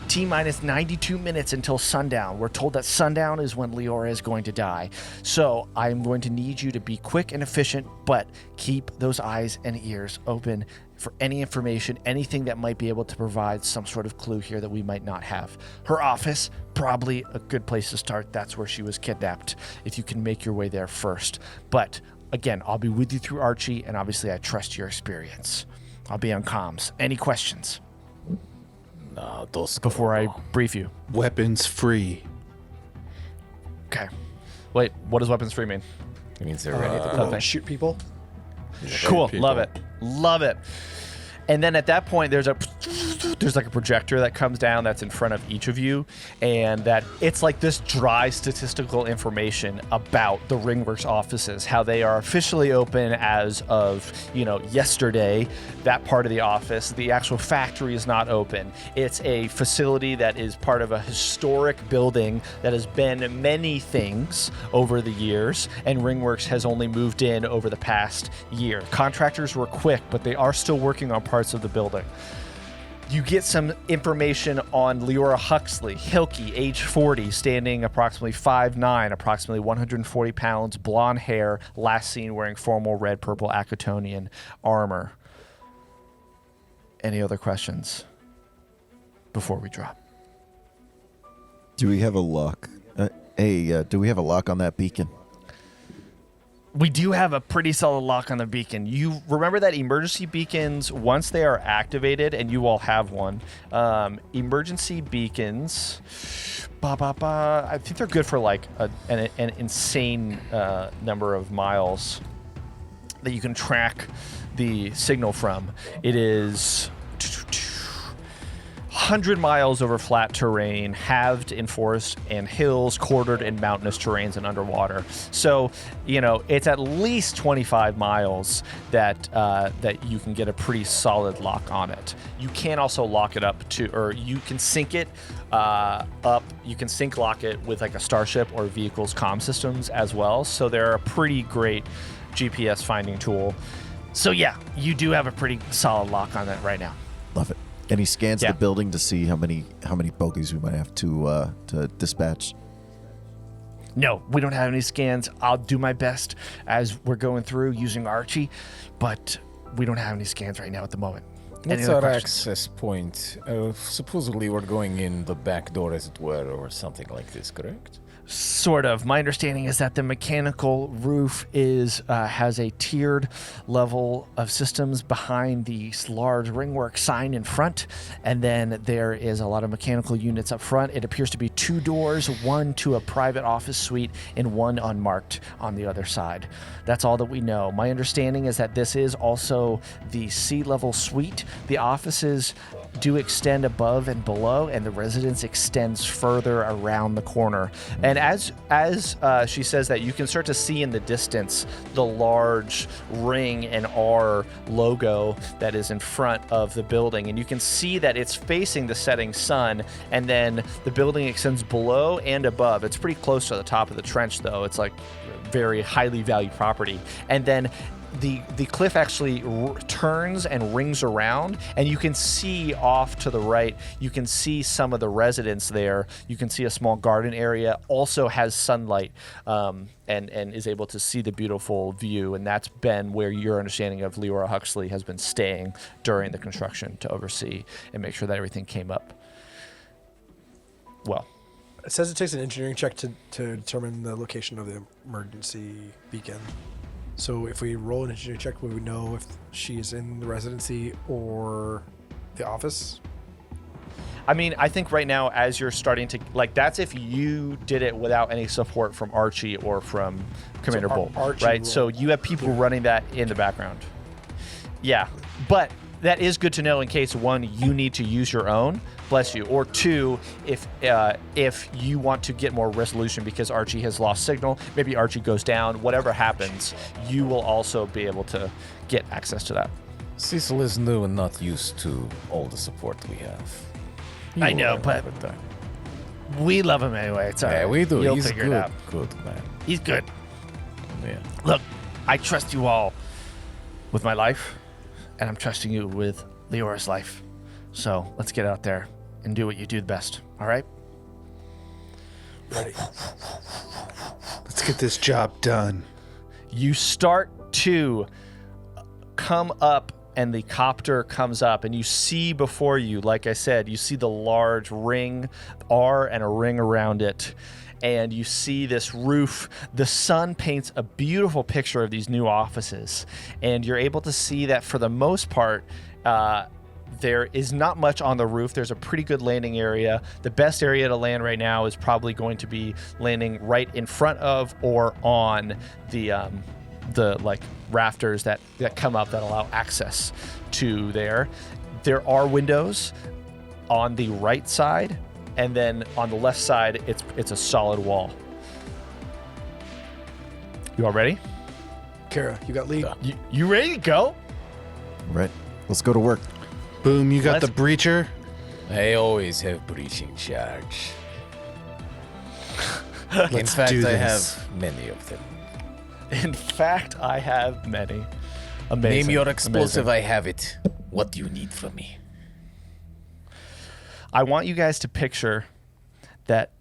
T-minus 92 minutes until sundown. We're told that sundown is when Leora is going to die. So I'm going to need you to be quick and efficient, but keep those eyes and ears open for any information, anything that might be able to provide some sort of clue here that we might not have. Her office, probably a good place to start. That's where she was kidnapped, if you can make your way there first. But again, I'll be with you through Archie, and obviously I trust your experience. I'll be on comms. Any questions? Before I brief you. Weapons free. Okay. Wait, what does weapons free mean? It means they're ready to go. Shoot people. Cool. Love it. Love it. And then at that point, there's like a projector that comes down that's in front of each of you, and that it's like this dry statistical information about the Ringworks offices, how they are officially open as of, yesterday. That part of the office, the actual factory is not open. It's a facility that is part of a historic building that has been many things over the years, and Ringworks has only moved in over the past year. Contractors were quick, but they are still working on parts of the building. You get some information on Leora Huxley, Hilke, age 40, standing approximately 5'9", approximately 140 pounds, blonde hair, last seen wearing formal red, purple Acatonian armor. Any other questions before we drop? Do we have a lock? Do we have a lock on that beacon? We do have a pretty solid lock on the beacon. You remember that emergency beacons, once they are activated, and you all have one, emergency beacons, I think they're good for like an insane number of miles that you can track the signal from. It is 100 miles over flat terrain, halved in forest and hills, quartered in mountainous terrains and underwater. So, it's at least 25 miles that you can get a pretty solid lock on it. You can also lock it up or you can sync it up. You can sync lock it with like a Starship or vehicle's comm systems as well. So they're a pretty great GPS finding tool. So yeah, you do have a pretty solid lock on it right now. Love it. And he scans the building to see how many bogies we might have to dispatch. No, we don't have any scans. I'll do my best as we're going through using Archie, but we don't have any scans right now at the moment. What's our access point? Supposedly we're going in the back door, as it were, or something like this, correct? Sort of. My understanding is that the mechanical roof has a tiered level of systems behind the large ringwork sign in front, and then there is a lot of mechanical units up front. It appears to be 2 doors, one to a private office suite and one unmarked on the other side. That's all that we know. My understanding is that this is also the C-level suite. The offices do extend above and below, and the residence extends further around the corner. And as she says that, you can start to see in the distance the large ring and R logo that is in front of the building, and you can see that it's facing the setting sun, and then the building extends below and above. It's pretty close to the top of the trench, though. It's like very highly valued property. And then the cliff actually turns and rings around, and you can see off to the right, you can see some of the residents there. You can see a small garden area, also has sunlight, and is able to see the beautiful view. And that's been where your understanding of Leora Huxley has been staying during the construction, to oversee and make sure that everything came up well. It says it takes an engineering check to determine the location of the emergency beacon. So if we roll an engineering check, would we know if she is in the residency or the office? I mean, I think right now, as you're starting to, like, that's if you did it without any support from Archie or from Commander Bolt, right? So you have people running that in the background. Yeah, but that is good to know in case, one, you need to use your own, bless you, or two, if you want to get more resolution because Archie has lost signal, maybe Archie goes down, whatever happens, you will also be able to get access to that. Sisil is new and not used to all the support we have. I know, but we love him anyway. It's all right. We do. You'll He's figure good. it out. Good, man. He's good. Yeah. Look, I trust you all with my life, and I'm trusting you with Leora's life. So let's get out there and do what you do the best. All right? Ready. Let's get this job done. You start to come up, and the copter comes up, and you see before you, like I said, you see the large ring R and a ring around it. And you see this roof. The sun paints a beautiful picture of these new offices. And you're able to see that for the most part, there is not much on the roof. There's a pretty good landing area. The best area to land right now is probably going to be landing right in front of or on the like rafters that come up that allow access to there. There are windows on the right side, and then on the left side, it's a solid wall. You all ready? Kara, you got lead. You ready to go? Right. Let's go to work. Boom, you got the breacher? I always have breaching charge. In Let's fact, do I this. have many of them. In fact, I have many. Amazing. Name your explosive, Amazing. I have it. What do you need from me? I want you guys to picture that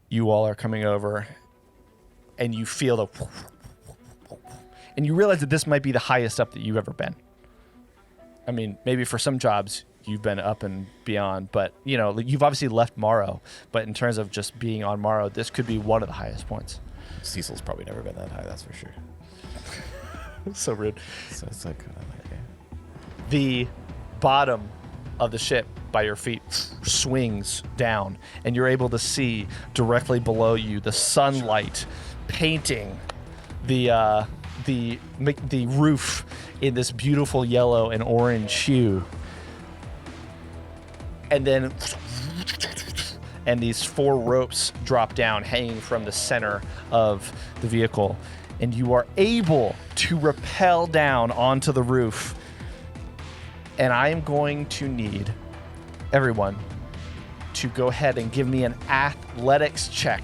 you all are coming over and you feel the and you realize that this might be the highest up that you've ever been. I mean, maybe for some jobs you've been up and beyond, but you know, you've obviously left Morrow, but in terms of just being on Morrow, this could be one of the highest points. Cecil's probably never been that high, that's for sure. So rude. So it's like, okay. The bottom of the ship by your feet swings down, and you're able to see directly below you the sunlight painting the roof in this beautiful yellow and orange hue. And then these 4 ropes drop down, hanging from the center of the vehicle, and you are able to rappel down onto the roof. And I am going to need everyone to go ahead and give me an athletics check.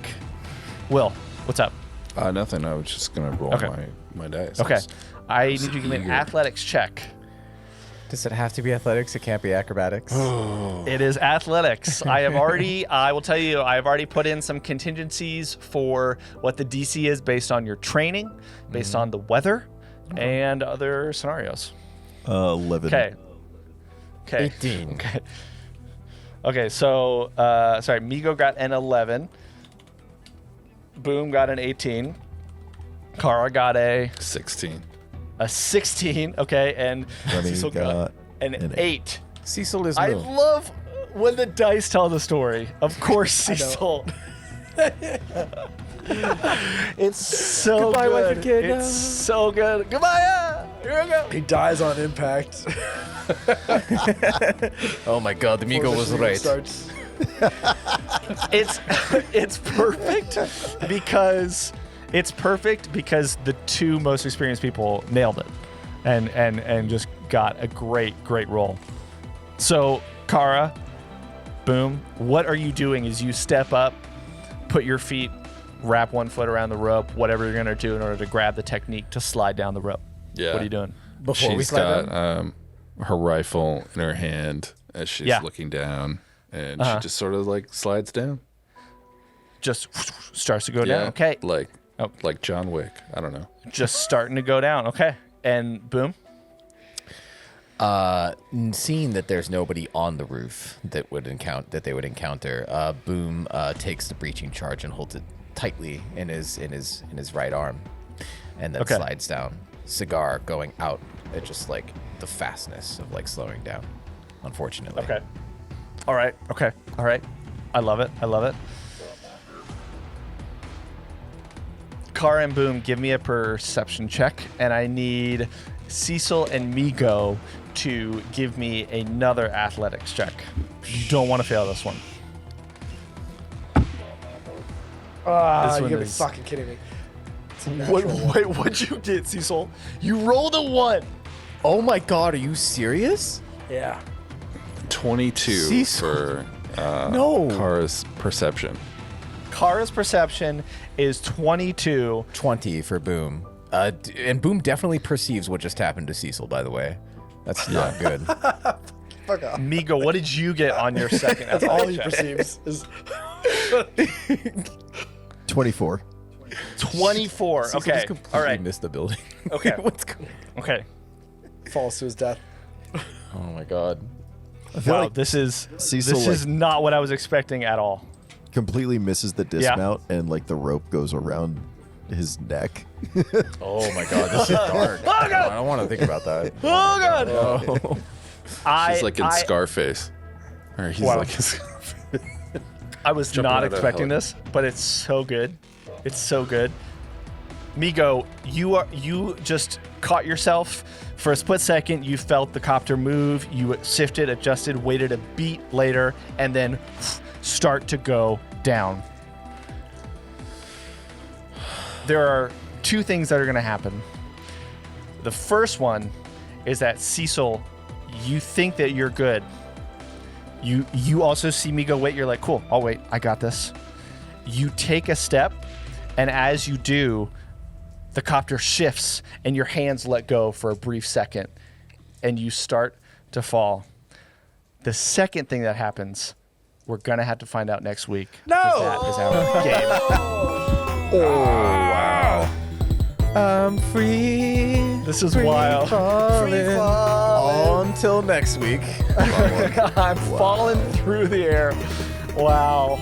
Will, what's up? Nothing. I was just gonna roll Okay. my dice. Okay. I need you to give me an athletics check. Does it have to be athletics? It can't be acrobatics. It is athletics. I will tell you, I've already put in some contingencies for what the DC is based on your training, based on the weather, and other scenarios. 11. Okay. 18. Okay, so, sorry, Migo got an 11. Boom got an 18. Kara got a 16. 16, okay, and Remi Cecil got an 8. Cecil is I new. love when the dice tell the story. Of course, Cecil. It's so Goodbye, wife good. and kid. It's so good. Goodbye. Here we go. He dies on impact. Oh my god, the Migo was right. Starts. It's perfect because the two most experienced people nailed it and just got a great roll. So Kara, boom, what are you doing as you step up, put your feet, wrap one foot around the rope, whatever you're gonna do in order to grab the technique to slide down the rope? Yeah. What are you doing? Before we She's slide got down? her rifle in her hand as she's looking down, and she just sort of like slides down. Just starts to go down. Okay. Like John Wick. I don't know. Just starting to go down. Okay. And boom. Seeing that there's nobody on the roof that they would encounter, Boom takes the breaching charge and holds it tightly in his right arm, and then slides down. Cigar going out at just like the fastness of like slowing down. Unfortunately. Okay. All right. Okay. All right. I love it. Kara and Boom, give me a perception check, and I need Cecil and Migo to give me another athletics check. You don't want to fail this one. This You're one gonna be is- fucking kidding me. It's a natural one. Wait, what'd you get, Cecil? You rolled a 1. Oh my god, are you serious? Yeah. 22 Cecil. for No. Kara's perception. Kara's perception is 22. 20 for Boom. And Boom definitely perceives what just happened to Cecil, by the way. That's not good. Fuck off. Migo, what did you get on your second That's all he athletics check? perceives is 24. 24. Cecil Okay. just completely All right. missed the building. Okay. What's going Okay. falls to his death. Oh my god. I feel Wow, like this is Cecil, this is not what I was expecting at all. completely misses the dismount and like the rope goes around his neck. Oh my god, this is dark. I don't want to think about that. Oh god. Oh. She's like in Scarface. Or he's Wow. like in Scarface. I was Jumping out not of that expecting this, but it's so good. It's so good. Migo, you just caught yourself for a split second. You felt the copter move. You shifted, adjusted, waited a beat later, and then start to go down. There are two things that are going to happen. The first one is that Cecil, you think that you're good. You also see me go, wait, you're like, cool, I'll wait, I got this. You take a step, and as you do, the copter shifts and your hands let go for a brief second, and you start to fall. The second thing that happens, we're gonna have to find out next week. No! That is our game. I'm free. This is wild. Until next week. I'm falling through the air. Wow.